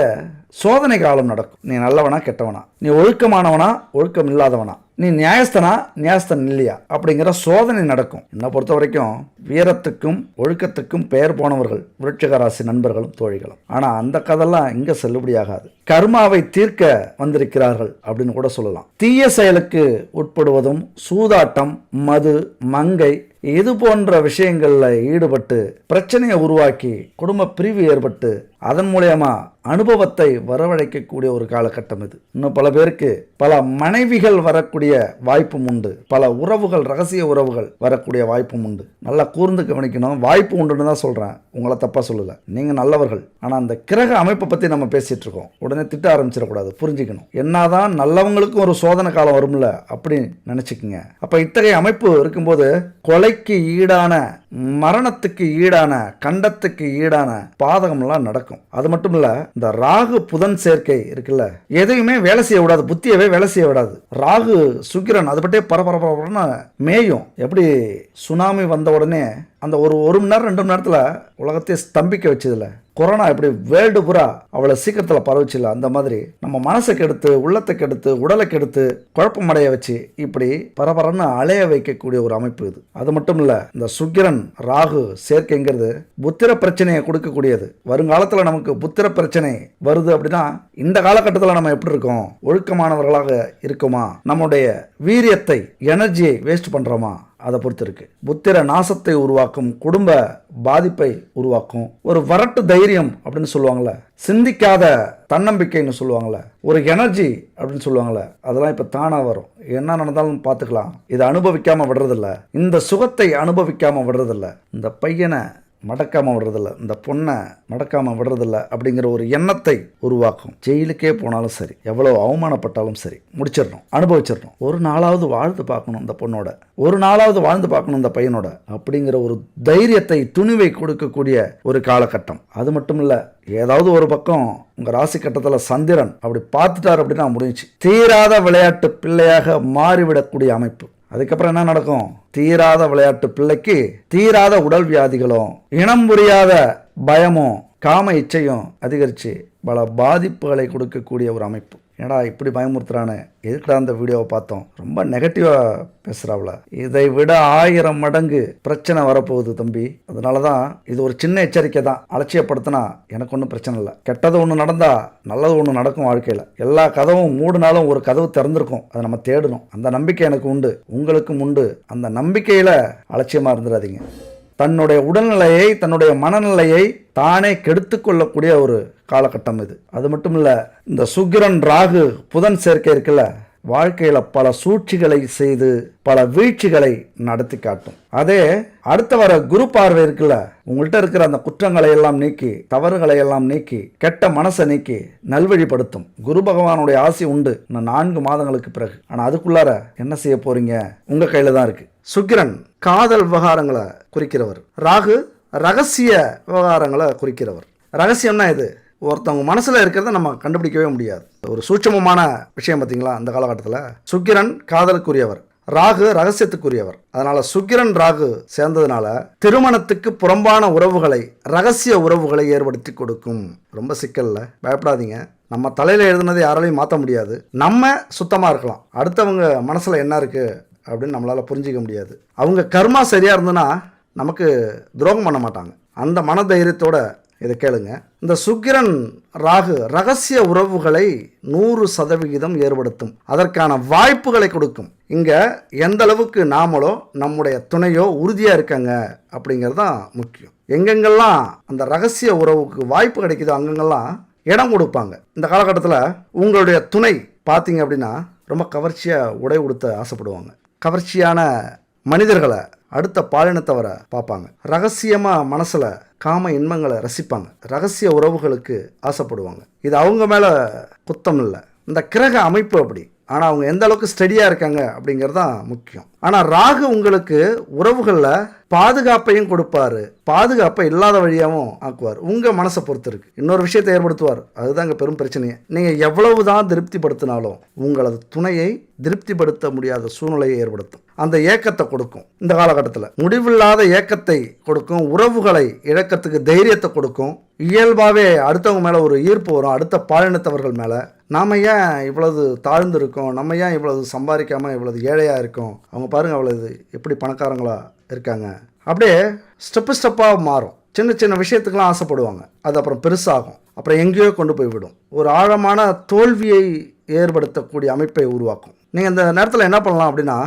Speaker 1: சோதனை காலம் நடக்கும். நீ நல்லவனா கெட்டவனா, நீ ஒழுக்கமானவனா ஒழுக்கம் இல்லாதவனா, நீ நியாயஸ்தனா நியாயஸ்தன் இல்லையா அப்படிங்கிற சோதனை நடக்கும். என்னை பொறுத்த வரைக்கும் வீரத்துக்கும் ஒழுக்கத்துக்கும் பெயர் போனவர்கள் விருச்சிக ராசி நண்பர்களும் தோழிகளும். ஆனா அந்த கதெல்லாம் இங்க செல்லுபடியாகாது. கர்மாவை தீர்க்க வந்திருக்கிறார்கள் அப்படின்னு கூட சொல்லலாம். தீய செயலுக்கு உட்படுவதும், சூதாட்டம், மது, மங்கை இது போன்ற விஷயங்கள்ல ஈடுபட்டு பிரச்சனையை உருவாக்கி குடும்ப பிரிவு ஏற்பட்டு அதன் மூலமா அனுபவத்தை வரவழைக்கக்கூடிய ஒரு காலகட்டம் இது. இன்னும் பல பேருக்கு பல மனைவிகள் வரக்கூடிய வாய்ப்பும் உண்டு. பல உறவுகள், ரகசிய உறவுகள் வரக்கூடிய வாய்ப்பும் உண்டு. நல்லா கூர்ந்து கவனிக்கணும். வாய்ப்பு உண்டுன்னு தான் சொல்றேன், உங்களை தப்பா சொல்லல. நீங்க நல்லவர்கள். ஆனா அந்த கிரக அமைப்பை பத்தி நம்ம பேசிட்டு இருக்கோம். உடனே திட்ட ஆரம்பிச்சிடக்கூடாது, புரிஞ்சுக்கணும். என்னதான் நல்லவங்களுக்கும் ஒரு சோதனை காலம் வரும்ல அப்படி நினைச்சுக்கங்க. அப்ப இத்தகைய அமைப்பு இருக்கும்போது கொலைக்கு ஈடான, மரணத்துக்கு ஈடான, கண்டத்துக்கு ஈடான பாதகம்லாம் நடக்கும். அது மட்டும் இல்ல, இந்த ராகு புதன் சேர்க்கை இருக்குல்ல, எதையுமே வேலை செய்ய விடாது, புத்தியவே வேலை செய்ய விடாது. ராகு சுக்கிரன் அது பட்டே பரபரன்னு மேயும். எப்படி சுனாமி வந்த உடனே அந்த ஒரு மணி நேரம் 2 மணி நேரத்துல உலகத்தை ஸ்தம்பிக்க வச்சதுல, கொரோனா எப்படி வேர்ல்டு பூரா அவ்வளவு சீக்கிரத்துல பரவச்சில்ல, அந்த மாதிரி நம்ம மனசை கெடுத்து, உள்ளத்தை கெடுத்து, உடலை கெடுத்து, குழப்பமடைய வச்சு இப்படி பரபரன்னு அலைய வைக்கக்கூடிய ஒரு அமைப்பு இது. அது மட்டும் இல்ல, இந்த சுக்கிரன் ராகு சேர்க்கைங்கிறது புத்திர பிரச்சனையை கொடுக்கக்கூடியது. வருங்காலத்துல நமக்கு புத்திர பிரச்சனை வருது அப்படின்னா இந்த காலகட்டத்தில் நம்ம எப்படி இருக்கோம்? ஒழுக்கமானவர்களாக இருக்குமா? நம்முடைய வீரியத்தை, எனர்ஜியை வேஸ்ட் பண்றோமா? அதை பொறுத்து இருக்கு. புத்திர நாசத்தை உருவாக்கும், குடும்ப பாதிப்பை உருவாக்கும். ஒரு வரட்டு தைரியம் அப்படின்னு சொல்லுவாங்கல்ல, சிந்திக்காத தன்னம்பிக்கைன்னு சொல்லுவாங்கல்ல, ஒரு எனர்ஜி அப்படின்னு சொல்லுவாங்கல்ல, அதெல்லாம் இப்ப தானா வரும். என்ன நடந்தாலும் பார்த்துக்கலாம். இதை அனுபவிக்காம விடுறதில்ல, இந்த சுகத்தை அனுபவிக்காம விடுறதில்ல, இந்த பையனை மடக்காம விடுறதில்ல, இந்த பொண்ணை மடக்காம விடுறதில்ல அப்படிங்கிற ஒரு எண்ணத்தை உருவாக்கும். ஜெயிலுக்கே போனாலும் சரி, எவ்வளவு அவமானப்பட்டாலும் சரி, முடிச்சிடணும், அனுபவிச்சிடணும். ஒரு நாளாவது வாழ்ந்து பார்க்கணும் இந்த பொண்ணோட, ஒரு நாளாவது வாழ்ந்து பார்க்கணும் இந்த பையனோட அப்படிங்கிற ஒரு தைரியத்தை, துணிவை கொடுக்கக்கூடிய ஒரு காலகட்டம். அது மட்டும் இல்ல, ஏதாவது ஒரு பக்கம் உங்க ராசி கட்டத்தில் சந்திரன் அப்படி பார்த்துட்டார் அப்படின்னா முடிஞ்சு. தீராத விளையாட்டு பிள்ளையாக மாறிவிடக்கூடிய அமைப்பு. அதுக்கப்புறம் என்ன நடக்கும்? தீராத விளையாட்டு பிள்ளைக்கு தீராத உடல் வியாதிகளும், இனம் புரியாத பயமும், காம இச்சையும் அதிகரித்து பல பாதிப்புகளை கொடுக்கக்கூடிய ஒரு அமைப்பு. ஏடா இப்படி பயமுறுத்துறானே, எதுக்குடா அந்த வீடியோவை பார்த்தோம், ரொம்ப நெகட்டிவாக பேசுகிறாவுல, இதை விட 1000 மடங்கு பிரச்சனை வரப்போகுது தம்பி. அதனால தான் இது ஒரு சின்ன எச்சரிக்கை தான். அலட்சியப்படுத்தினா எனக்கு ஒன்றும் பிரச்சனை இல்லை. கெட்டது ஒன்று நடந்தால் நல்லது ஒன்று நடக்கும் வாழ்க்கையில். எல்லா கதவும் மூடினாலும் ஒரு கதவு திறந்திருக்கும், அதை நம்ம தேடணும். அந்த நம்பிக்கை எனக்கு உண்டு, உங்களுக்கும் உண்டு. அந்த நம்பிக்கையில் அலட்சியமாக இருந்துடாதீங்க. தன்னுடைய உடல்நிலையை, தன்னுடைய மனநிலையை தானே கெடுத்து கொள்ளக்கூடிய ஒரு காலகட்டம் இது. அது மட்டும் இல்ல, இந்த சுக்கிரன் ராகு புதன் சேர்க்கை இருக்குல்ல, வாழ்க்கையில பல சூழ்ச்சிகளை செய்து பல வீழ்ச்சிகளை நடத்தி காட்டும். அதே அடுத்த வர குரு பார்வை இருக்குல்ல, உங்கள்கிட்ட இருக்கிற அந்த குற்றங்களை எல்லாம் நீக்கி, தவறுகளை எல்லாம் நீக்கி, கெட்ட மனசை நீக்கி நல்வழிப்படுத்தும். குரு பகவானுடைய ஆசை உண்டு இன்னும் 4 மாதங்களுக்கு பிறகு. ஆனா அதுக்குள்ளார என்ன செய்ய போறீங்க உங்க கையில தான் இருக்கு. சுக்கிரன் காதல் விவகாரங்களை குறிக்கிறவர், ராகு ரகசிய விவகாரங்களை குறிக்கிறவர். ரகசியம்னா இது ஒருத்தவங்க மனசுல இருக்கிறத நம்ம கண்டுபிடிக்கவே முடியாது. ஒரு சூட்சமமான விஷயம் பார்த்தீங்களா? அந்த காலகட்டத்தில் சுக்கிரன் காதலுக்குரியவர், ராகு ரகசியத்துக்குரியவர். அதனால சுக்கிரன் ராகு சேர்ந்ததுனால திருமணத்துக்கு புறம்பான உறவுகளை, ரகசிய உறவுகளை ஏற்படுத்தி கொடுக்கும். ரொம்ப சிக்கல்ல, பயப்படாதீங்க. நம்ம தலையில எழுதுனதை யாராலையும் மாற்ற முடியாது. நம்ம சுத்தமா இருக்கலாம், அடுத்தவங்க மனசுல என்ன இருக்கு அப்படின்னு நம்மளால புரிஞ்சிக்க முடியாது. அவங்க கர்மா சரியா இருந்ததுன்னா நமக்கு துரோகம் பண்ண மாட்டாங்க. அந்த மனதைரியத்தோட இதை கேளுங்க. இந்த சுக்கிரன் ராகு ரகசிய உறவுகளை 100% ஏற்படுத்தும். அதற்கான வாய்ப்புகளை கொடுக்கும். இங்க எந்த அளவுக்கு நாமளோ நம்முடைய துணையோ உறுதியா இருக்காங்க அப்படிங்கிறது தான் முக்கியம். எங்கெங்கெல்லாம் அந்த ரகசிய உறவுக்கு வாய்ப்பு கிடைக்குதோ அங்கெங்கெல்லாம் இடம் கொடுப்பாங்க. இந்த காலகட்டத்தில் உங்களுடைய துணை பார்த்தீங்க அப்படின்னா ரொம்ப கவர்ச்சியாக உடை உடுத்த ஆசைப்படுவாங்க. கவர்ச்சியான மனிதர்களை, அடுத்த பாலினத்தவரை பார்ப்பாங்க. ரகசியமாக மனசில் காம இன்பங்களை ரசிப்பாங்க. ரகசிய உறவுகளுக்கு ஆசைப்படுவாங்க. இது அவங்க மேலே குத்தம் இல்லை, இந்த கிரக அமைப்பு அப்படி. ஆனால் அவங்க எந்த அளவுக்கு ஸ்டடியாக இருக்காங்க அப்படிங்கிறது தான் முக்கியம். ஆனால் ராகு உங்களுக்கு உறவுகளில் பாதுகாப்பையும் கொடுப்பாரு, பாதுகாப்பை இல்லாத வழியாகவும் ஆக்குவார். உங்கள் மனசை பொறுத்து இருக்கு. இன்னொரு விஷயத்தை ஏற்படுத்துவார். அதுதான் இங்கே பெரும் பிரச்சனையே. நீங்கள் எவ்வளவு தான் திருப்திப்படுத்தினாலும் உங்களது துணையை திருப்திப்படுத்த முடியாத சூழ்நிலையை ஏற்படுத்தும். அந்த ஏக்கத்தை கொடுக்கும். இந்த காலகட்டத்தில் முடிவில்லாத ஏக்கத்தை கொடுக்கும். உறவுகளை இழக்கிறதுக்கு தைரியத்தை கொடுக்கும். இயல்பாகவே அடுத்தவங்க மேலே ஒரு ஈர்ப்பு வரும். அடுத்த பாலினத்தவர்கள் மேலே நாம் ஏன் இவ்வளவு தாழ்ந்து இருக்கோம், நம்ம ஏன் இவ்வளவு சம்பாதிக்காமல் இவ்வளவு ஏழையாக இருக்கோம், அவங்க பாருங்கள் அவ்வளவு எப்படி பணக்காரங்களா இருக்காங்க, அப்படியே ஸ்டெப்பாக மாறும். சின்ன சின்ன விஷயத்துக்கெல்லாம் ஆசைப்படுவாங்க. அது அப்புறம் பெருசாகும். அப்புறம் எங்கேயோ கொண்டு போய் விடும். ஒரு ஆழமான தோல்வியை ஏற்படுத்தக்கூடிய அமைப்பை உருவாக்கும். நீங்கள் இந்த நேரத்தில் என்ன பண்ணலாம் அப்படின்னா,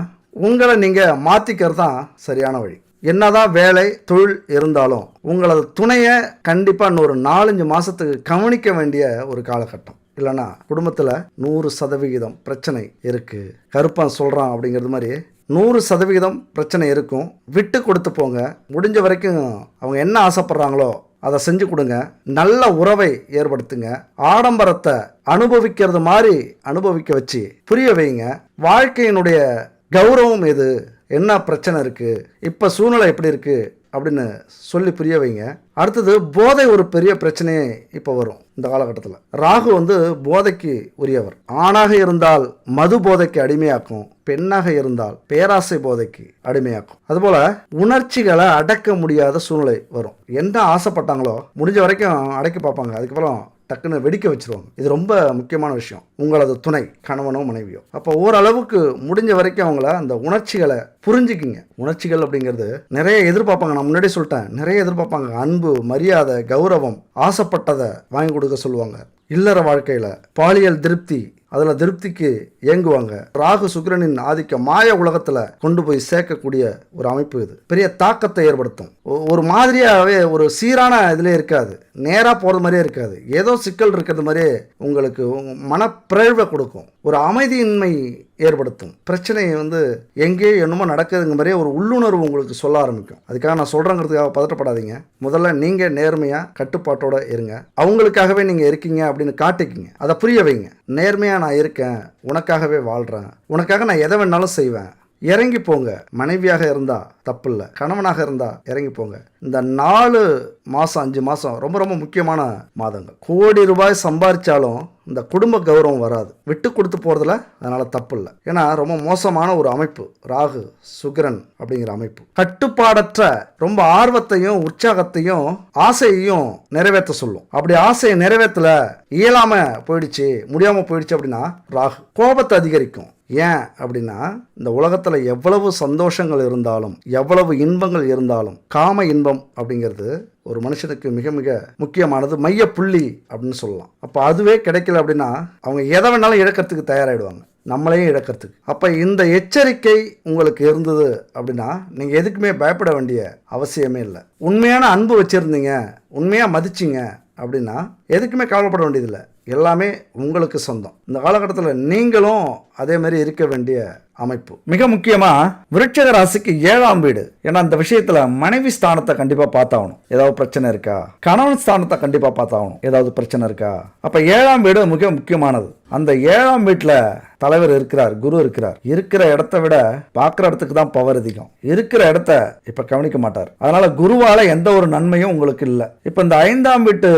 Speaker 1: உங்களை நீங்கள் மாற்றிக்கிறது தான் சரியான வழி. என்னதான் வேலை தொழில் இருந்தாலும் உங்களது துணையை கண்டிப்பாக இன்னொரு 4-5 மாதத்துக்கு கவனிக்க வேண்டிய ஒரு காலகட்டம். இல்லைன்னா குடும்பத்தில் 100% பிரச்சனை இருக்குது. கருப்பன் சொல்கிறான் அப்படிங்கிறது மாதிரி 100% பிரச்சனை இருக்கும். விட்டு கொடுத்து போங்க. முடிஞ்ச வரைக்கும் அவங்க என்ன ஆசைப்படுறாங்களோ அதை செஞ்சு கொடுங்க. நல்ல உறவை ஏற்படுத்துங்க. ஆடம்பரத்தை அனுபவிக்கிறது மாதிரி அனுபவிக்க வச்சு புரிய வைங்க. வாழ்க்கையினுடைய கௌரவம் எது, என்ன பிரச்சனை இருக்குது, இப்போ சூழ்நிலை எப்படி இருக்குது அப்படின்னு சொல்லி புரிய வைங்க. அடுத்தது போதை ஒரு பெரிய பிரச்சனையே இப்போ வரும் இந்த காலகட்டத்தில். ராகு போதைக்கு உரியவர். ஆணாக இருந்தால் மது போதைக்கு அடிமையாக்கும், பெண்ணாக இருந்தால் பேராசை போதைக்கு அடிமையாக்கும். அதுபோல் உணர்ச்சிகளை அடக்க முடியாத சூழ்நிலை வரும். என்ன ஆசைப்பட்டாங்களோ முடிஞ்ச வரைக்கும் அடக்கி பார்ப்பாங்க. அதுக்கப்புறம் டக்குன்னு வெடிக்க வச்சுருவாங்க. இது ரொம்ப முக்கியமான விஷயம். உங்களது துணை, கணவனோ மனைவியோ, அப்போ ஓரளவுக்கு முடிஞ்ச வரைக்கும் அவங்கள அந்த உணர்ச்சிகளை புரிஞ்சுக்கிங்க. உணர்ச்சிகள் அப்படிங்கிறது நிறைய எதிர்பார்ப்பாங்க. நான் முன்னாடியே சொல்லிட்டேன், நிறைய எதிர்பார்ப்பாங்க. அன்பு, மரியாதை, கௌரவம், ஆசைப்பட்டதை வாங்கி கொடுக்க சொல்லுவாங்க. இல்லற வாழ்க்கையில் பாலியல் திருப்தி, அதில் திருப்திக்கு ஏங்குவாங்க. ராகு சுக்கிரனின் ஆதிக்க மாய உலகத்தில் கொண்டு போய் சேர்க்கக்கூடிய ஒரு அமைப்பு இது. பெரிய தாக்கத்தை ஏற்படுத்தும். ஒரு மாதிரியாகவே ஒரு சீரான இதிலே இருக்காது, நேராக போகிறது மாதிரியே இருக்காது. ஏதோ சிக்கல் இருக்கிறது மாதிரியே உங்களுக்கு மனப்பிறழ்வை கொடுக்கும். ஒரு அமைதியின்மை ஏற்படுத்தும். பிரச்சனை எங்கேயோ என்னமோ நடக்குதுங்க மாதிரியே ஒரு உள்ளுணர்வு உங்களுக்கு சொல்ல ஆரம்பிக்கும். அதுக்காக நான் சொல்கிறேங்கிறதுக்காக பதட்டப்படாதீங்க. முதல்ல நீங்கள் நேர்மையாக கட்டுப்பாட்டோடு இருங்க. அவங்களுக்காகவே நீங்கள் இருக்கீங்க அப்படின்னு காட்டிக்கிங்க. அதை புரிய வைங்க. நேர்மையாக நான் இருக்கேன், உனக்காகவே வாழ்கிறேன், உனக்காக நான் எதை வேணாலும் செய்வேன், இறங்கி போங்க. மனைவியாக இருந்தா தப்பு இல்லை, கணவனாக இருந்தா இறங்கி போங்க. இந்த 4 மாதம் 5 மாதம் ரொம்ப ரொம்ப முக்கியமான மாதங்கள். கோடி ரூபாய் சம்பாதிச்சாலும் இந்த குடும்ப கௌரவம் வராது. விட்டு கொடுத்து போகிறதுல அதனால் தப்பு இல்லை. ஏன்னா ரொம்ப மோசமான ஒரு அமைப்பு ராகு சுக்கிரன் அப்படிங்கிற அமைப்பு. கட்டுப்பாடற்ற ரொம்ப ஆர்வத்தையும் உற்சாகத்தையும் ஆசையையும் நிறைவேற்ற சொல்லும். அப்படி ஆசையை நிறைவேற்றல, இயலாம போயிடுச்சு, முடியாமல் போயிடுச்சு அப்படின்னா ராகு கோபத்தை அதிகரிக்கும். ஏன் அப்படின்னா, இந்த உலகத்தில் எவ்வளவு சந்தோஷங்கள் இருந்தாலும் எவ்வளவு இன்பங்கள் இருந்தாலும் காம இன்பம் அப்படிங்கிறது ஒரு மனுஷனுக்கு மிக மிக முக்கியமானது, மைய புள்ளி அப்படின்னு சொல்லலாம். அப்போ அதுவே கிடைக்கல அப்படின்னா அவங்க எதை வேணாலும் இழக்கிறதுக்கு தயாராகிடுவாங்க, நம்மளையும் இழக்கிறதுக்கு. அப்போ இந்த எச்சரிக்கை உங்களுக்கு இருந்தது அப்படின்னா நீங்கள் எதுக்குமே பயப்பட வேண்டிய அவசியமே இல்லை. உண்மையான அன்பு வச்சுருந்தீங்க, உண்மையாக மதிச்சிங்க அப்படின்னா எதுக்குமே கவலைப்பட வேண்டியதில்லை. எல்லாமே உங்களுக்கு சொந்தம். இந்த காலகட்டத்தில் நீங்களும் அதே மாதிரி இருக்க வேண்டிய அமைப்பு. மிக முக்கியமாக விருட்சிக ராசிக்கு 7ஆம் வீடு. ஏன்னா இந்த விஷயத்தில் மனைவி ஸ்தானத்தை கண்டிப்பாக பார்த்தாகணும். ஏதாவது பிரச்சனை இருக்கா? கணவன் ஸ்தானத்தை கண்டிப்பாக பார்த்தாகணும். ஏதாவது பிரச்சனை இருக்கா? அப்போ 7ஆம் வீடு மிக முக்கியமானது. அந்த 7ஆம் வீட்டில் தலைவர் இருக்கிறார், குரு இருக்கிறார். இருக்கிற இடத்த விட பார்க்குற இடத்துக்கு தான் பவர் அதிகம். இருக்கிற இடத்த இப்போ கவனிக்க மாட்டார். அதனால குருவால எந்த ஒரு நன்மையும் உங்களுக்கு இல்லை. இப்போ இந்த 5ஆம் வீட்டு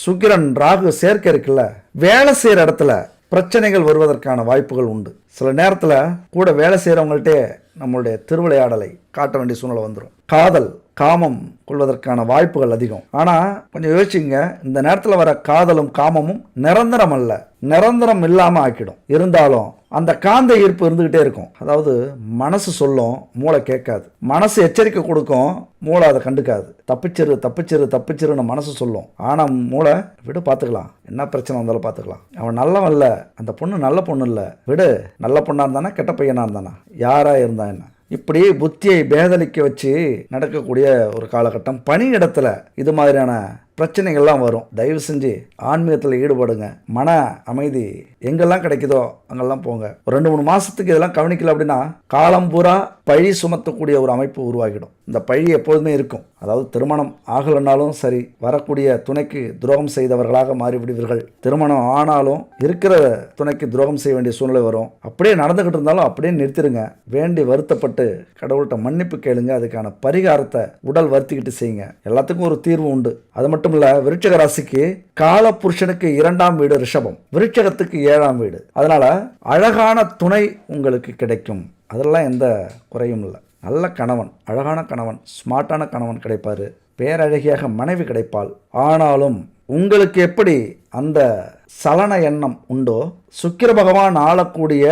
Speaker 1: சுக்கிரன் ராகு சேர்க்கை இருக்குல்ல, வேலை செய்கிற இடத்துல பிரச்சனைகள் வருவதற்கான வாய்ப்புகள் உண்டு. சில நேரத்தில் கூட வேலை செய்கிறவங்கள்ட்டே நம்மளுடைய திருவிளையாடலை காட்ட வேண்டிய சூழ்நிலை வந்துடும். காதல், காமம் கொள்வதற்கான வாய்ப்புகள் அதிகம். ஆனால் கொஞ்சம் யோசிச்சுங்க, இந்த நேரத்தில் வர காதலும் காமமும் நிரந்தரம் அல்ல, நிரந்தரம் இல்லாமல் ஆக்கிடும். இருந்தாலும் அந்த காந்த ஈர்ப்பு இருந்துக்கிட்டே இருக்கும். அதாவது மனசு சொல்லும், மூளை கேட்காது. மனசு எச்சரிக்கை கொடுக்கும், மூளை அதை கண்டுக்காது. தப்பிச்சிரு தப்பிச்சிரு தப்பிச்சிருன்னு மனசு சொல்லும். ஆனால் மூளை விடு, பார்த்துக்கலாம், என்ன பிரச்சனை வந்தாலும் பார்த்துக்கலாம், அவன் நல்லவன் இல்லை, அந்த பொண்ணு நல்ல பொண்ணு இல்லை, விடு, நல்ல பொண்ணாக இருந்தானா கெட்ட பையனாக இருந்தானா, யாராக இருந்தா என்ன, இப்படி புத்தியை பேதலிக்க வச்சு நடக்கக்கூடிய ஒரு காலகட்டம். பணி இடத்துல இது மாதிரியான பிரச்சனைகள்லாம் வரும். தயவு செஞ்சு ஆன்மீகத்தில் ஈடுபடுங்க. மன அமைதி எங்கெல்லாம் கிடைக்குதோ அங்கெல்லாம் போங்க. ஒரு 2-3 மாசத்துக்கு இதெல்லாம் கவனிக்கல அப்படின்னா காலம் பூரா பழி சுமத்தக்கூடிய ஒரு அமைப்பு உருவாகிடும். இந்த பழி எப்போதுமே இருக்கும். அதாவது திருமணம் ஆகலைன்னாலும் சரி, வரக்கூடிய துணைக்கு துரோகம் செய்தவர்களாக மாறிவிடுவீர்கள். திருமணம் ஆனாலும் இருக்கிற துணைக்கு துரோகம் செய்ய வேண்டிய சூழ்நிலை வரும். அப்படியே நடந்துகிட்டு இருந்தாலும் அப்படியே நிறுத்திடுங்க. வேண்டி வருத்தப்பட்டு கடவுள்கிட்ட மன்னிப்பு கேளுங்க. அதுக்கான பரிகாரத்தை உடல் வருத்திக்கிட்டு செய்யுங்க. எல்லாத்துக்கும் ஒரு தீர்வு உண்டு. அது மட்டும் இல்ல, விருச்சிக ராசிக்கு கால புருஷனுக்கு 2ஆம் வீடு ரிஷபம், விருச்சிகத்துக்கு 7ஆம் வீடு. அதனால அழகான துணை உங்களுக்கு கிடைக்கும். அதெல்லாம் எந்த குறையும் இல்லை. நல்ல கணவன், அழகான கணவன், ஸ்மார்ட்டான கணவன் கிடைப்பாரு. பேரழகியாக மனைவி கிடைப்பாள். ஆனாலும் உங்களுக்கு எப்படி அந்த சலன எண்ணம் உண்டோ, சுக்கிர பகவான் ஆளக்கூடிய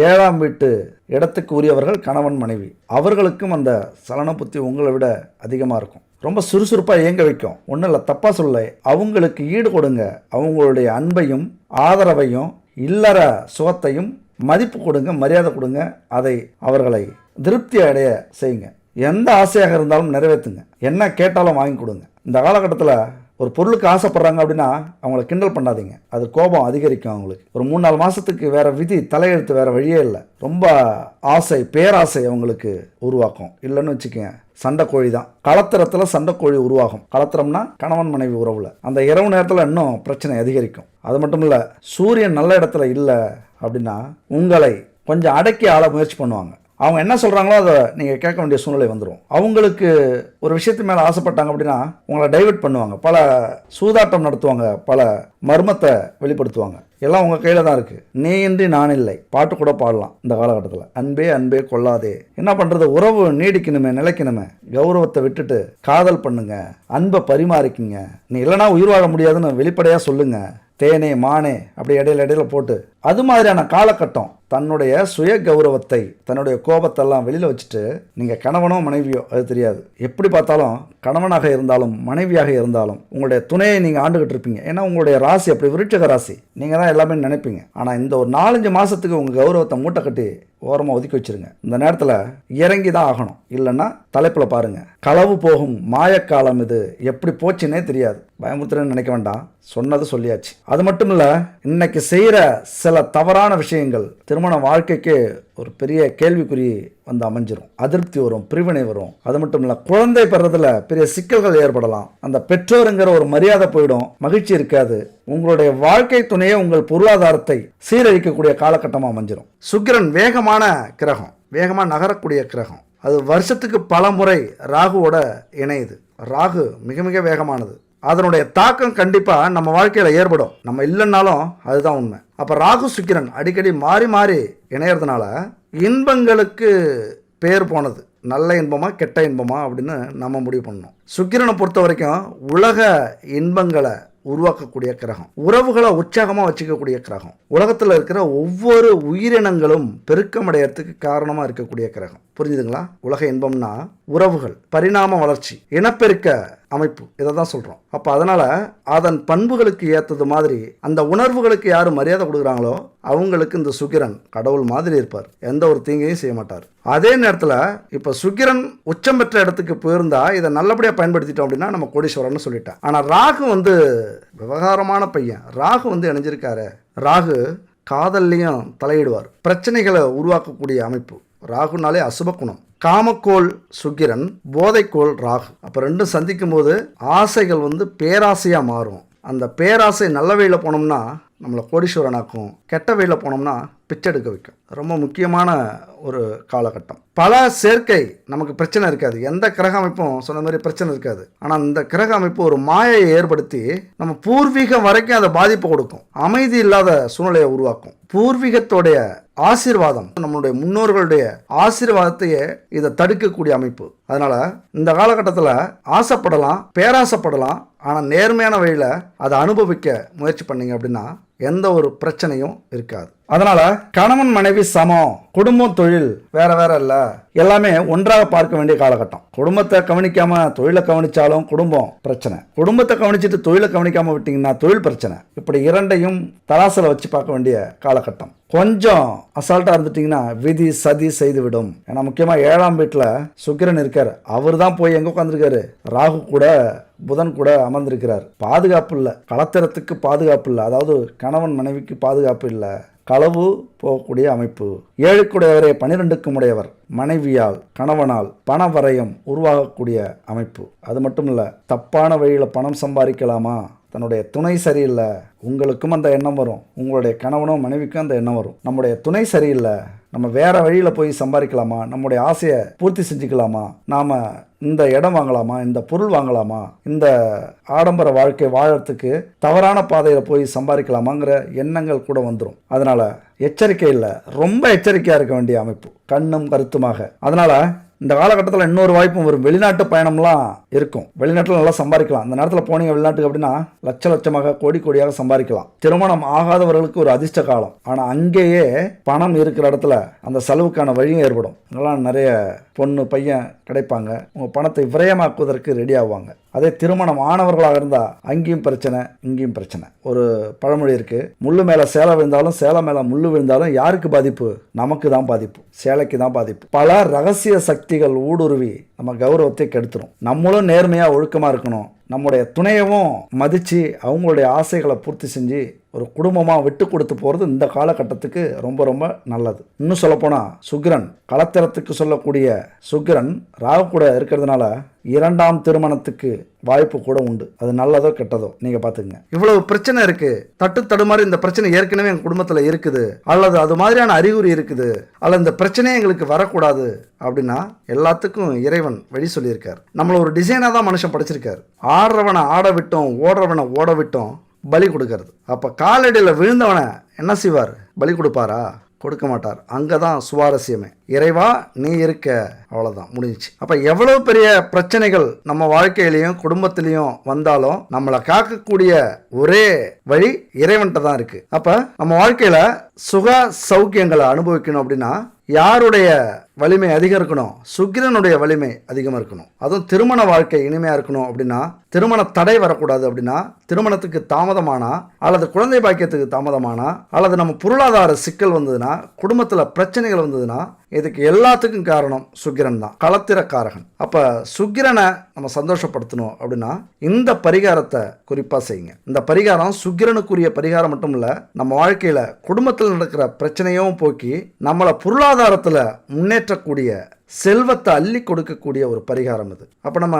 Speaker 1: 7ஆம் வீட்டு இடத்துக்கு உரியவர்கள் கணவன் மனைவி, அவர்களுக்கும் அந்த சலன புத்தி உங்களை விட அதிகமாக இருக்கும். ரொம்ப சுறுசுறுப்பாக இயங்க வைக்கும். ஒன்றும் இல்லை, தப்பாக சொல்ல, அவங்களுக்கு ஈடு கொடுங்க. அவங்களுடைய அன்பையும் ஆதரவையும் இல்லற சுகத்தையும் மதிப்பு கொடுங்க, மரியாதை கொடுங்க. அதை அவர்களை திருப்தி அடைய செய்யுங்க. எந்த ஆசையாக இருந்தாலும் நிறைவேற்றுங்க. என்ன கேட்டாலும் வாங்கி கொடுங்க. இந்த காலகட்டத்தில் ஒரு பொருளுக்கு ஆசைப்படுறாங்க அப்படின்னா அவங்கள கிண்டல் பண்ணாதீங்க. அது கோபம் அதிகரிக்கும் அவங்களுக்கு. ஒரு 3-4 மாதத்துக்கு வேற விதி தலையெழுத்து, வேற வழியே இல்லை. ரொம்ப ஆசை, பேராசை அவங்களுக்கு உருவாக்கும். இல்லைன்னு வச்சுக்கோங்க, சண்டைக்கோழி தான். களத்திரத்தில் சண்டைக்கோழி உருவாகும். களத்திரம்னா கணவன் மனைவி உறவுல அந்த இரவு நேரத்தில் இன்னும் பிரச்சனை அதிகரிக்கும். அது மட்டும் இல்லை, சூரியன் நல்ல இடத்துல இல்லை அப்படின்னா உங்களை கொஞ்சம் அடக்கி ஆள முயற்சி பண்ணுவாங்க. அவங்க என்ன சொல்கிறாங்களோ அதை நீங்கள் கேட்க வேண்டிய சூழ்நிலை வந்துடும். அவங்களுக்கு ஒரு விஷயத்து மேலே ஆசைப்பட்டாங்க அப்படின்னா உங்களை டைவர்ட் பண்ணுவாங்க. பல சூதாட்டம் நடத்துவாங்க, பல மர்மத்தை வெளிப்படுத்துவாங்க. எல்லாம் உங்கள் கையில் தான் இருக்குது. நீ இன்றி நான் இல்லை பாட்டு கூட பாடலாம் இந்த காலகட்டத்தில். அன்பே அன்பே கொள்ளாதே. என்ன பண்ணுறது, உறவு நீடிக்கணுமே, நிலைக்கணுமே. கௌரவத்தை விட்டுட்டு காதல் பண்ணுங்க, அன்பை பரிமாறிக்குங்க. நீ இல்லைனா உயிர் வாழ முடியாதுன்னு வெளிப்படையாக சொல்லுங்க. தேனே மானே அப்படி இடையில போட்டு அது மாதிரியான காலகட்டம். தன்னுடைய சுய கௌரவத்தை, தன்னுடைய கோபத்தெல்லாம் வெளியில் வச்சுட்டு நீங்கள் கணவனோ மனைவியோ அது தெரியாது, எப்படி பார்த்தாலும் கணவனாக இருந்தாலும் மனைவியாக இருந்தாலும் உங்களுடைய துணையை நீங்கள் ஆண்டுகிட்டு இருப்பீங்க. ஏன்னா உங்களுடைய ராசி அப்படி விருச்சிக ராசி. நீங்கள் தான் எல்லாமே நினைப்பீங்க. ஆனால் இந்த ஒரு 4-5 மாதத்துக்கு உங்கள் கௌரவத்தை மூட்டை கட்டி ஓரமாக ஒதுக்கி வச்சிருங்க. இந்த நேரத்தில் இறங்கி தான் ஆகணும். இல்லைன்னா தலைப்பில் பாருங்க, களவு போகும் மாயக்காலம் இது, எப்படி போச்சுன்னே தெரியாது. பயமுத்துறேன்னு நினைக்க வேண்டாம், சொன்னது சொல்லியாச்சு. அது மட்டும் இல்லை, இன்னைக்கு செய்கிற சில தவறான விஷயங்கள் திருமண வாழ்க்கைக்கு ஒரு பெரிய கேள்விக்குறி வந்து அமைஞ்சிரும். அதிருப்தி வரும், பிரிவினை வரும். அது மட்டும் இல்லை, குழந்தை பெறதுல பெரிய சிக்கல்கள் ஏற்படலாம். அந்த பெற்றோருங்கிற ஒரு மரியாதை போயிடும், மகிழ்ச்சி இருக்காது. உங்களுடைய வாழ்க்கை துணையை, உங்கள் பொருளாதாரத்தை சீரழிக்கக்கூடிய காலகட்டமாக அமைஞ்சிரும். சுக்கிரன் வேகமான கிரகம், வேகமாக நகரக்கூடிய கிரகம். அது வருஷத்துக்கு பல முறை ராகுவோட இணையுது. ராகு மிக மிக வேகமானது. அதனுடைய தாக்கம் கண்டிப்பாக நம்ம வாழ்க்கையில் ஏற்படும். நம்ம இல்லைன்னாலும் அதுதான் உண்மை. அப்போ ராகு சுக்கிரன் அடிக்கடி மாறி மாறி இணையறதுனால இன்பங்களுக்கு பேர் போனது. நல்ல இன்பமா கெட்ட இன்பமா அப்படின்னு நம்ம முடிவு பண்ணணும். சுக்கிரனை பொறுத்த வரைக்கும் உலக இன்பங்களை உருவாக்கக்கூடிய கிரகம், உறவுகளை உற்சாகமாக வச்சுக்கக்கூடிய கிரகம், உலகத்தில் இருக்கிற ஒவ்வொரு உயிரினங்களும் பெருக்கமடையறதுக்கு காரணமாக இருக்கக்கூடிய கிரகம். புரிஞ்சுதுங்களா? உலக இன்பம்னா உறவுகள், பரிணாம வளர்ச்சி, இனப்பெருக்க அமைப்பு, இதை தான் சொல்கிறோம். அப்போ அதனால் அதன் பண்புகளுக்கு ஏற்றது மாதிரி அந்த உணர்வுகளுக்கு யார் மரியாதை கொடுக்குறாங்களோ அவங்களுக்கு இந்த சுக்கிரன் கடவுள் மாதிரி இருப்பார். எந்த ஒரு தீங்கையும் செய்ய மாட்டார். அதே நேரத்தில் இப்போ சுக்கிரன் உச்சம் பெற்ற இடத்துக்கு போயிருந்தா இதை நல்லபடியாக பயன்படுத்திட்டோம் அப்படின்னா நம்ம கோடீஸ்வரன்னு சொல்லிட்டேன். ஆனால் ராகு வந்து விவகாரமான பையன். ராகு வந்து இணைஞ்சிருக்காரு. ராகு காதல்லையும் தலையிடுவார், பிரச்சனைகளை உருவாக்கக்கூடிய அமைப்பு. ராகுனாலே அசுப குணம். காமக்கோள் சுக்கிரன், போதைக்கோள் ராகு. அப்போ ரெண்டும் சந்திக்கும் போது ஆசைகள் வந்து பேராசையாக மாறும். அந்த பேராசை நல்ல வழியில் போனோம்னா நம்மளை கோடீஸ்வரனாக்கும், கெட்ட வழியில் போனோம்னா பிச்சை எடுக்க வைக்கும். ரொம்ப முக்கியமான ஒரு காலகட்டம். பல சேர்க்கை நமக்கு பிரச்சனை இருக்காது. எந்த கிரக அமைப்பும் சொன்ன மாதிரி பிரச்சனை இருக்காது. ஆனால் இந்த கிரக அமைப்பு ஒரு மாயை ஏற்படுத்தி நம்ம பூர்வீகம் வரைக்கும் அதை பாதிப்பு கொடுக்கும். அமைதி இல்லாத சூழ்நிலையை உருவாக்கும். பூர்வீகத்தோடைய ஆசீர்வாதம், நம்மளுடைய முன்னோர்களுடைய ஆசீர்வாதத்தையே இதை தடுக்கக்கூடிய அமைப்பு. அதனால இந்த காலகட்டத்தில் ஆசைப்படலாம், பேராசைப்படலாம். ஆனால் நேர்மையான வழியில் அதை அனுபவிக்க முயற்சி பண்ணீங்க அப்படின்னா எந்த ஒரு பிரச்சனையும் இருக்காது. அதனால கணவன் மனைவி சமம், குடும்பம் தொழில் வேற வேற இல்லை, எல்லாமே ஒன்றாக பார்க்க வேண்டிய காலகட்டம். குடும்பத்தை கவனிக்காம தொழிலை கவனிச்சாலும் குடும்பம் பிரச்சனை, குடும்பத்தை கவனிச்சுட்டு தொழிலை கவனிக்காம விட்டீங்கன்னா தொழில் பிரச்சனை. இப்படி இரண்டையும் தராசில் வச்சு பார்க்க வேண்டிய காலகட்டம். கொஞ்சம் அசால்ட்டா இருந்துட்டீங்கன்னா விதி சதி செய்து விடும். ஏன்னா முக்கியமா 7ஆம் வீட்டில் சுக்கிரன் இருக்கார். அவர் தான் போய் எங்க உட்காந்துருக்காரு, ராகு கூட புதன் கூட அமர்ந்திருக்கிறார். பாதுகாப்பு இல்லை, களத்திரத்துக்கு பாதுகாப்பு இல்லை, அதாவது கணவன் மனைவிக்கு பாதுகாப்பு இல்லை, களவு போகக்கூடிய அமைப்பு. 7க்குடையவரே 12க்கும் உடையவர், மனைவியால் கணவனால் பண வரையம் உருவாகக்கூடிய அமைப்பு. அது மட்டும் இல்லை, தப்பான வழியில் பணம் சம்பாதிக்கலாமா, தன்னுடைய துணை சரியில்லை, உங்களுக்கும் அந்த எண்ணம் வரும், உங்களுடைய கணவனும் மனைவிக்கும் அந்த எண்ணம் வரும். நம்முடைய துணை சரியில்லை, நம்ம வேற வழியில் போய் சம்பாதிக்கலாமா, நம்முடைய ஆசையை பூர்த்தி செஞ்சுக்கலாமா, நாம் இந்த இடம் வாங்கலாமா, இந்த பொருள் வாங்கலாமா, இந்த ஆடம்பர வாழ்க்கை வாழறதுக்கு தவறான பாதையில் போய் சம்பாதிக்கலாமாங்கிற எண்ணங்கள் கூட வந்துடும். அதனால எச்சரிக்கை இல்லை, ரொம்ப எச்சரிக்கையாக இருக்க வேண்டிய அமைப்பு, கண்ணும் கருத்துமாக. அதனால இந்த காலகட்டத்தில் இன்னொரு வாய்ப்பும் வரும். வெளிநாட்டு பயணம்லாம் இருக்கும், வெளிநாட்டில் நல்லா சம்பாதிக்கலாம். அந்த நேரத்தில் போனீங்க வெளிநாட்டுக்கு அப்படின்னா லட்சமாக கோடி கோடியாக சம்பாதிக்கலாம். திருமணம் ஆகாதவர்களுக்கு ஒரு அதிர்ஷ்ட காலம். ஆனால் அங்கேயே பணம் இருக்கிற இடத்துல அந்த செலவுக்கான வழியும் ஏற்படும். இதெல்லாம் நிறைய பொண்ணு பையன் கிடைப்பாங்க, உங்கள் பணத்தை விரயமாக்குவதற்கு ரெடி ஆகுவாங்க. அதே திருமணம் ஆனவர்களாக இருந்தால் அங்கேயும் பிரச்சனை, இங்கேயும் பிரச்சனை. ஒரு பழமொழி இருக்கு, முள்ளு மேலே சேலை விழுந்தாலும் சேலை மேலே முள்ளு விழுந்தாலும் யாருக்கு பாதிப்பு, நமக்கு தான் பாதிப்பு, சேலைக்கு தான் பாதிப்பு. பல ரகசிய சக்திகள் ஊடுருவி நம்ம கௌரவத்தை கெடுத்துரும். நம்மளும் நேர்மையாக ஒழுக்கமாக இருக்கணும், நம்முடைய துணையவும் மதித்து அவங்களுடைய ஆசைகளை பூர்த்தி செஞ்சு ஒரு குடும்பமாக விட்டு கொடுத்து போகிறது இந்த காலகட்டத்துக்கு ரொம்ப ரொம்ப நல்லது. இன்னும் சொல்லப்போனால் சுக்கிரன், களத்திரத்துக்கு சொல்லக்கூடிய சுக்கிரன் ராகு கூட இருக்கிறதுனால 2ஆம் திருமணத்துக்கு வாய்ப்பு கூட உண்டு. அது நல்லதோ கெட்டதோ நீங்கள் பார்த்துங்க. இவ்வளவு பிரச்சனை இருக்கு, தட்டு தடுமாறி இந்த பிரச்சனை ஏற்கனவே எங்கள் குடும்பத்தில் இருக்குது, அல்லது அது மாதிரியான அறிகுறி இருக்குது, அல்லது இந்த பிரச்சனையே எங்களுக்கு வரக்கூடாது அப்படின்னா எல்லாத்துக்கும் இறைவன் வழி சொல்லியிருக்கார். நம்மளை ஒரு டிசைனாக தான் மனுஷன் படைச்சிருக்கார். ஆடுறவனை ஆட விட்டோம், ஓடுறவனை ஓட விட்டோம், பலி கொடுக்கறது. அப்போ காலடியில் விழுந்தவனை என்ன செய்வார், பலி கொடுப்பாரா? கொடுக்க மாட்டார். அங்கே தான் சுவாரஸ்யமே. இறைவா நீ இருக்க, அவ்வளோதான், முடிஞ்சிச்சு. அப்போ எவ்வளோ பெரிய பிரச்சனைகள் நம்ம வாழ்க்கையிலையும் குடும்பத்திலையும் வந்தாலும் நம்மளை காக்கக்கூடிய ஒரே வழி இறைவன்கிட்ட தான் இருக்கு. அப்போ நம்ம வாழ்க்கையில் சுக சௌக்கியங்களை அனுபவிக்கணும் அப்படின்னா யாருடைய வலிமை அதிகம் இருக்கணும், சுக்கிரனுடைய வலிமை அதிகமாக இருக்கணும். அதுவும் திருமண வாழ்க்கை இனிமையாக இருக்கணும் அப்படின்னா, திருமண தடை வரக்கூடாது அப்படின்னா, திருமணத்துக்கு தாமதமானா அல்லது குழந்தை பாக்கியத்துக்கு தாமதமானா அல்லது நம்ம பொருளாதார சிக்கல் வந்ததுன்னா, குடும்பத்தில் பிரச்சனைகள் வந்ததுன்னா, இதுக்கு எல்லாத்துக்கும் காரணம் சுக்கிரன் தான், களத்திரக்காரகன். அப்போ சுக்கிரனை நம்ம சந்தோஷப்படுத்தணும் அப்படின்னா இந்த பரிகாரத்தை குறிப்பாக செய்யுங்க. இந்த பரிகாரம் சுக்கிரனுக்குரிய பரிகாரம் மட்டும் இல்லை, நம்ம வாழ்க்கையில் குடும்பத்தில் நடக்கிற பிரச்சனையும் போக்கி நம்மளை பொருளாதாரத்தில் முன்னேற்றக்கூடிய செல்வத்தை அள்ளி கொடுக்கக்கூடிய ஒரு பரிகாரம் இது. அப்போ நம்ம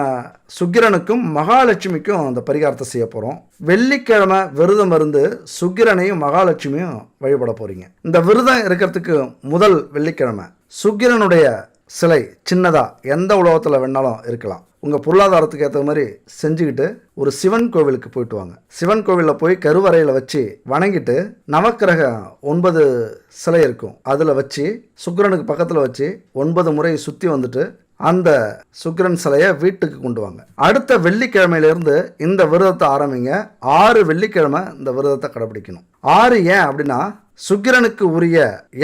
Speaker 1: சுக்கிரனுக்கும் மகாலட்சுமிக்கும் அந்த பரிகாரத்தை செய்ய போகிறோம். வெள்ளிக்கிழமை விரதம் இருந்து சுக்கிரனையும் மகாலட்சுமியும் வழிபட போகிறீங்க. இந்த விரதம் இருக்கிறதுக்கு முதல் வெள்ளிக்கிழமை சுக்கிரனுடைய சிலை சின்னதாக எந்த உலகத்தில் வேணாலும் இருக்கலாம், உங்கள் பொருளாதாரத்துக்கு ஏற்ற மாதிரி செஞ்சுக்கிட்டு ஒரு சிவன் கோவிலுக்கு போயிட்டு வாங்க. சிவன் கோவிலில் போய் கருவறையில் வச்சு வணங்கிட்டு நவக்கிரக 9 சிலை இருக்கும், அதில் வச்சு சுக்கிரனுக்கு பக்கத்தில் வச்சு 9 முறை சுற்றி வந்துட்டு அந்த சுக்கிரன் சிலையை வீட்டுக்கு கொண்டு வாங்க. அடுத்த வெள்ளிக்கிழமையிலேருந்து இந்த விரதத்தை ஆரம்பிங்க. 6 வெள்ளிக்கிழமை இந்த விரதத்தை கடைபிடிக்கணும். 6 ஏன் அப்படின்னா சுக்கிரனுக்கு உரிய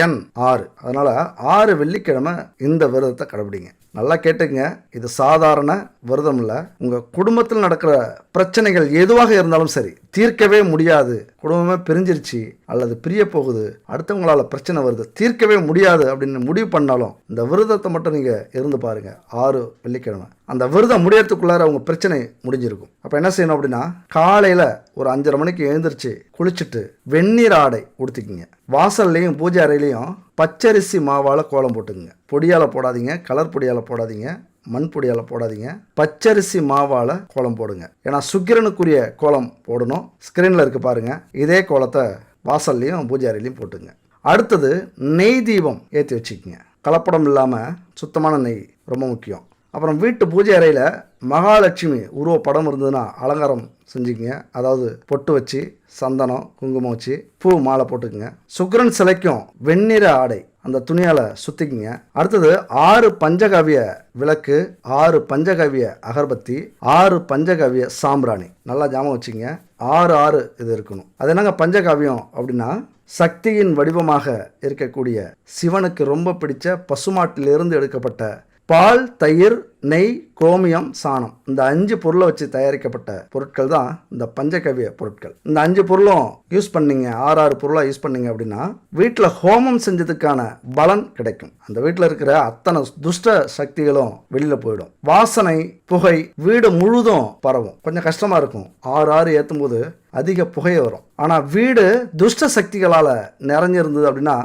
Speaker 1: எண் 6, அதனால 6 வெள்ளிக்கிழமை இந்த விரதத்தை கடைபிடிங்க. நல்லா கேட்டுங்க, இது சாதாரண விரதம் இல்லை. உங்கள் குடும்பத்தில் நடக்கிற பிரச்சனைகள் எதுவாக இருந்தாலும் சரி, தீர்க்கவே முடியாது, குடும்பமே பிரிஞ்சிருச்சு அல்லது பிரிய போகுது, அடுத்தவங்களால் பிரச்சனை வருது, தீர்க்கவே முடியாது அப்படின்னு முடிவு பண்ணாலும் இந்த விரதத்தை மட்டும் நீங்கள் இருந்து பாருங்கள். 6 வெள்ளிக்கிழமை அந்த விரதம் முடியறதுக்குள்ளார உங்கள் பிரச்சனை முடிஞ்சிருக்கும். அப்போ என்ன செய்யணும் அப்படின்னா, காலையில் ஒரு 5:30 மணிக்கு எழுந்திரிச்சு குளிச்சுட்டு வெந்நீர் ஆடை உடுத்திக்கிங்க. வாசல்லையும் பூஜை அறையிலையும் பச்சரிசி மாவால் கோலம் போட்டுக்குங்க. பொடியால் போடாதீங்க, கலர் பொடியால் போடாதீங்க, மண் பொடியால் போடாதீங்க, பச்சரிசி மாவால் கோலம் போடுங்க. ஏன்னா சுக்கிரனுக்குரிய கோலம் போடணும். ஸ்க்ரீனில் இருக்கு பாருங்கள், இதே கோலத்தை வாசல்லையும் பூஜை அறையிலையும் போட்டுங்க. அடுத்தது நெய் தீபம் ஏற்றி வச்சுக்கோங்க. கலப்படம் இல்லாமல் சுத்தமான நெய் ரொம்ப முக்கியம். அப்புறம் வீட்டு பூஜை அறையில் மகாலட்சுமி உருவ படம் இருந்ததுன்னா அலங்காரம் செஞ்சுக்கங்க. அதாவது பொட்டு வச்சு சந்தனம் குங்குமம் வச்சு பூ மாலை போட்டுக்குங்க. சுக்கிரன் சிலைக்கும் வெண்ணிற ஆடை அந்த துணியால் சுற்றிக்குங்க. அடுத்தது 6 பஞ்சகவிய விளக்கு, 6 பஞ்சகவிய அகர்பத்தி, 6 பஞ்சகவிய சாம்பிராணி. நல்லா ஞாபகம் வச்சுங்க, 6 இது இருக்கணும். அது என்னங்க பஞ்சகாவியம் அப்படின்னா, சக்தியின் வடிவமாக இருக்கக்கூடிய சிவனுக்கு ரொம்ப பிடிச்ச பசுமாட்டிலிருந்து எடுக்கப்பட்ட பால், தயிர், நெய், கோமியம், சாணம், இந்த 5 பொருளை வச்சு தயாரிக்கப்பட்ட பொருட்கள் தான் இந்த பஞ்சகவ்ய பொருட்கள். இந்த 5 பொருளும் யூஸ் பண்ணீங்க, 6 பொருளாக யூஸ் பண்ணீங்க அப்படின்னா வீட்டில் ஹோமம் செஞ்சதுக்கான பலன் கிடைக்கும். அந்த வீட்டில் இருக்கிற அத்தனை துஷ்ட சக்திகளும் வெளியில் போயிடும். வாசனை, புகை வீடு முழுதும் பரவும். கொஞ்சம் கஷ்டமா இருக்கும். 6 ஏற்றும் போது அதிக புகை வரும். ஆனால் வீடு துஷ்ட சக்திகளால் நிறைஞ்சிருந்தது அப்படின்னா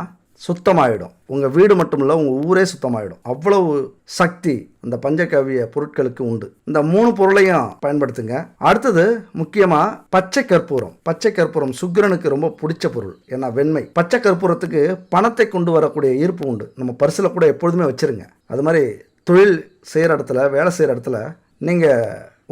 Speaker 1: சுத்தமாயிடும். உங்கள் வீடு மட்டும் இல்லை, உங்கள் ஊரே சுத்தமாயிடும். அவ்வளவு சக்தி அந்த பஞ்சகவ்ய பொருட்களுக்கு உண்டு. இந்த 3 பொருளையும் பயன்படுத்துங்க. அடுத்தது முக்கியமாக பச்சை கற்பூரம். பச்சை கற்பூரம் சுக்கிரனுக்கு ரொம்ப பிடிச்ச பொருள். ஏன்னா வெண்மை. பச்சை கற்பூரத்துக்கு பணத்தை கொண்டு வரக்கூடிய ஈர்ப்பு உண்டு. நம்ம பர்சில் கூட எப்பொழுதுமே வச்சுருங்க. அது மாதிரி தொழில் செய்கிற இடத்துல, வேலை செய்கிற இடத்துல, நீங்கள்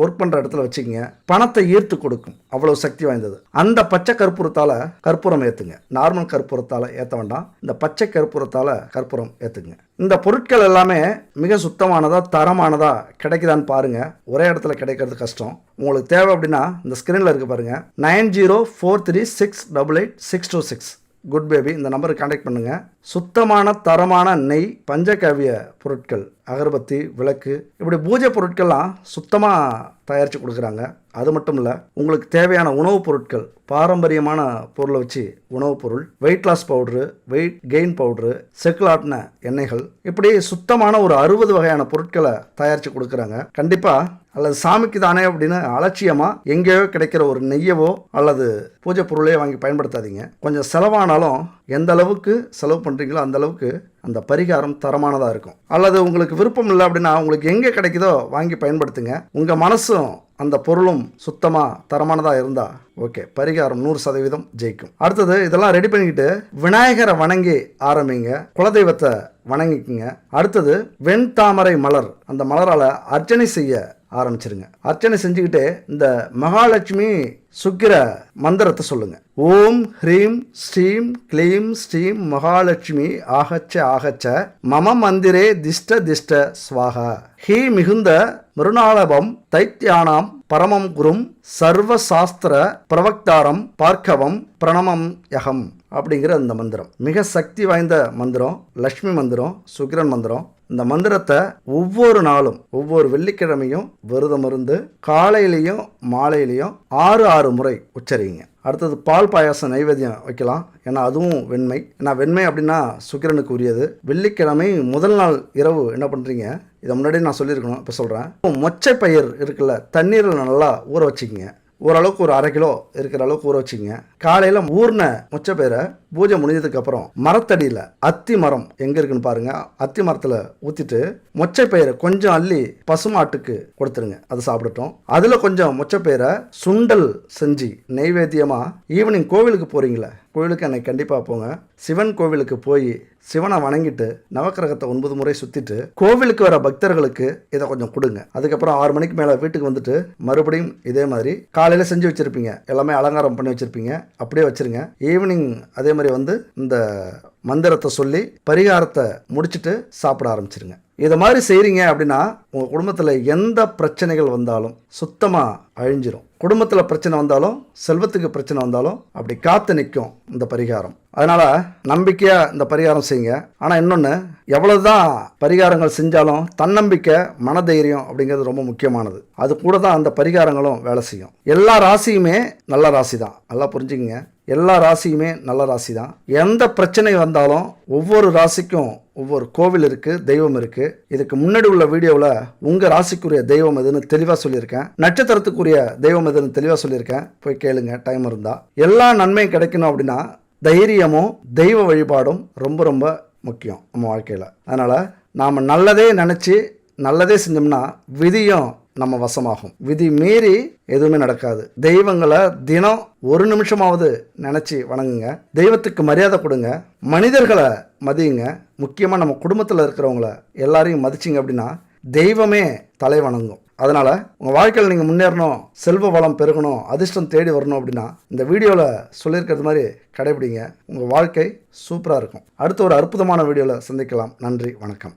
Speaker 1: ஒர்க் பண்ணுற இடத்துல வச்சுக்கிங்க, பணத்தை ஈர்த்து கொடுக்கும். அவ்வளோ சக்தி வாய்ந்தது. அந்த பச்சை கற்பூரத்தால் கற்பூரம் ஏற்றுங்க. நார்மல் கற்பூரத்தால் ஏற்ற வேண்டாம், இந்த பச்சை கற்பூரத்தால் கற்பூரம் ஏற்றுங்க. இந்த பொருட்கள் எல்லாமே மிக சுத்தமானதா, தரமானதா கிடைக்குதான்னு பாருங்கள். ஒரே இடத்துல கிடைக்கிறது கஷ்டம். உங்களுக்கு தேவை அப்படின்னா இந்த ஸ்க்ரீனில் இருக்குது பாருங்கள், 904336888626 குட் பேபி, இந்த நம்பருக்கு கான்டாக்ட் பண்ணுங்கள். சுத்தமான தரமான நெய், பஞ்சகவ்ய பொருட்கள், அகர்பத்தி, விளக்கு, இப்படி பூஜை பொருட்கள்லாம் சுத்தமாக தயாரித்து கொடுக்குறாங்க. அது மட்டும் இல்லை, உங்களுக்கு தேவையான உணவுப் பொருட்கள், பாரம்பரியமான பொருளை வச்சு உணவுப் பொருள், weight loss powder, weight gain powder, செக்குலாட்டின எண்ணெய்கள், இப்படி சுத்தமான ஒரு 60 வகையான பொருட்களை தயாரித்து கொடுக்குறாங்க. கண்டிப்பாக அல்லது சாமிக்கு தானே அப்படின்னு அலட்சியமாக எங்கேயோ கிடைக்கிற ஒரு நெய்யவோ அல்லது பூஜை பொருளையோ வாங்கி பயன்படுத்தாதீங்க. கொஞ்சம் செலவானாலும் எந்த அளவுக்கு செலவு பண்ணுறீங்களோ அந்த அளவுக்கு அந்த பரிகாரம் தரமானதாக இருக்கும். அல்லது உங்களுக்கு விருப்பம் இல்லை அப்படின்னா உங்களுக்கு எங்கே கிடைக்குதோ வாங்கி பயன்படுத்துங்க. உங்கள் மனசும் அந்த பொருளும் சுத்தமாக தரமானதாக இருந்தால் ஓகே, பரிகாரம் 100% ஜெயிக்கும். அடுத்தது இதெல்லாம் ரெடி பண்ணிக்கிட்டு விநாயகரை வணங்கி ஆரம்பிங்க. குலதெய்வத்தை வணங்கிக்குங்க. அடுத்தது வெண்தாமரை மலர், அந்த மலரால் அர்ச்சனை செய்ய ஆரம்பிச்சிருங்க. அர்ச்சனை செஞ்சுக்கிட்டு இந்த மகாலட்சுமி சுக்கிர மந்திரத்தை சொல்லுங்க. ஓம் ஹ்ரீம் ஸ்ரீம் க்ளீம் ஸ்ரீம் மகாலட்சுமி ஆகச்ச ஆகச்ச மம மந்திரே திஷ்ட திஷ்ட ஸ்வாகா ஹீ மிகுந்த மிருணாளபம் தைத்தியானாம் பரமம் குரும் சர்வசாஸ்திர பிரவக்தாரம் பார்க்கவம் பிரணமம் யகம் அப்படிங்கிற அந்த மந்திரம் மிக சக்தி வாய்ந்த மந்திரம். லக்ஷ்மி மந்திரம், சுக்கிரன் மந்திரம். இந்த மந்திரத்தை ஒவ்வொரு நாளும், ஒவ்வொரு வெள்ளிக்கிழமையும் விரதம் இருந்து காலையிலையும் மாலையிலையும் 6 முறை உச்சரிங்க. அடுத்தது பால் பாயாசம் நைவேத்தியம் வைக்கலாம். ஏன்னா அதுவும் வெண்மை. ஏன்னா வெண்மை அப்படின்னா சுக்கிரனுக்கு உரியது. வெள்ளிக்கிழமை முதல் நாள் இரவு என்ன பண்ணுறீங்க, இதை முன்னாடி நான் சொல்லியிருக்கணும், இப்போ சொல்கிறேன். மொச்சை பயிர் இருக்குல்ல, தண்ணீரில் நல்லா ஊற வச்சுக்கிங்க. ஓரளவுக்கு ஒரு 1/2 கிலோ இருக்கிற அளவுக்கு ஊற வச்சுங்க. காலையில் ஊர்ன மொச்சை பயிரை பூஜை முடிஞ்சதுக்கு அப்புறம் மரத்தடியில், அத்தி மரம் எங்கே இருக்குன்னு பாருங்க, அத்தி மரத்தில் ஊற்றிட்டு மொச்சை பயிரை கொஞ்சம் அள்ளி பசுமாட்டுக்கு கொடுத்துருங்க, அது சாப்பிடட்டும். அதில் கொஞ்சம் மொச்சை பயிரை சுண்டல் செஞ்சு நெய்வேத்தியமாக ஈவினிங் கோவிலுக்கு போகிறீங்களே, கோவிலுக்கு அன்னைக்கு கண்டிப்பாக போங்க. சிவன் கோவிலுக்கு போய் சிவனை வணங்கிட்டு நவக்கிரகத்தை 9 முறை சுற்றிட்டு கோவிலுக்கு வர பக்தர்களுக்கு இதை கொஞ்சம் கொடுங்க. அதுக்கப்புறம் 6 மணிக்கு மேலே வீட்டுக்கு வந்துட்டு மறுபடியும் இதே மாதிரி காலையில் செஞ்சு வச்சுருப்பீங்க, எல்லாமே அலங்காரம் பண்ணி வச்சுருப்பீங்க, அப்படியே வச்சுருங்க. ஈவினிங் அதே மாதிரி வந்து இந்த மந்திரத்தை சொல்லி பரிகாரத்தை முடிச்சுட்டு சாப்பிட ஆரம்பிச்சிருங்க. இதை மாதிரி செய்கிறீங்க அப்படின்னா உங்கள் குடும்பத்தில் எந்த பிரச்சனைகள் வந்தாலும் சுத்தமாக அழிஞ்சிரும். குடும்பத்தில் பிரச்சனை வந்தாலும், செல்வத்துக்கு பிரச்சனை வந்தாலும் அப்படி காத்து நிற்கும் இந்த பரிகாரம். அதனால் நம்பிக்கையாக இந்த பரிகாரம் செய்யுங்க. ஆனால் இன்னொன்று, எவ்வளவுதான் பரிகாரங்கள் செஞ்சாலும் தன்னம்பிக்கை, மனதைரியம் அப்படிங்கிறது ரொம்ப முக்கியமானது. அது கூட தான் அந்த பரிகாரங்களும் வேலை செய்யும். எல்லா ராசியுமே நல்ல ராசி தான், நல்லா புரிஞ்சுக்கங்க. எல்லா ராசியுமே நல்ல ராசி தான். எந்த பிரச்சனை வந்தாலும் ஒவ்வொரு ராசிக்கும் ஒவ்வொரு கோவில் இருக்குது, தெய்வம் இருக்குது. இதுக்கு முன்னாடி உள்ள வீடியோவில் உங்கள் ராசிக்குரிய தெய்வம் எதுன்னு தெளிவாக சொல்லியிருக்கேன். நட்சத்திரத்துக்குரிய தெய்வம் எதுன்னு தெளிவாக சொல்லியிருக்கேன், போய் கேளுங்க டைம் இருந்தால். எல்லா நன்மையும் கிடைக்கணும் அப்படின்னா தைரியமும் தெய்வ வழிபாடும் ரொம்ப ரொம்ப முக்கியம் நம்ம வாழ்க்கையில். அதனால் நாம் நல்லதே நினச்சி நல்லதே செஞ்சோம்னா விதியும் நம்ம வசமாகும். விதி மீறி எதுவுமே நடக்காது. தெய்வங்களை தினம் 1 நிமிஷமாவது நினச்சி வணங்குங்க. தெய்வத்துக்கு மரியாதை கொடுங்க. மனிதர்களை மதியுங்க. முக்கியமாக நம்ம குடும்பத்தில் இருக்கிறவங்கள எல்லாரையும் மதிச்சிங்க அப்படின்னா தெய்வமே தலை வணங்கும். அதனால் உங்கள் வாழ்க்கையில் நீங்கள் முன்னேறணும், செல்வ வளம் பெருகணும், அதிர்ஷ்டம் தேடி வரணும் அப்படின்னா இந்த வீடியோவில் சொல்லியிருக்கிறது மாதிரி கடைபிடிங்க. உங்கள் வாழ்க்கை சூப்பராக இருக்கும். அடுத்த ஒரு அற்புதமான வீடியோவில் சந்திக்கலாம். நன்றி, வணக்கம்.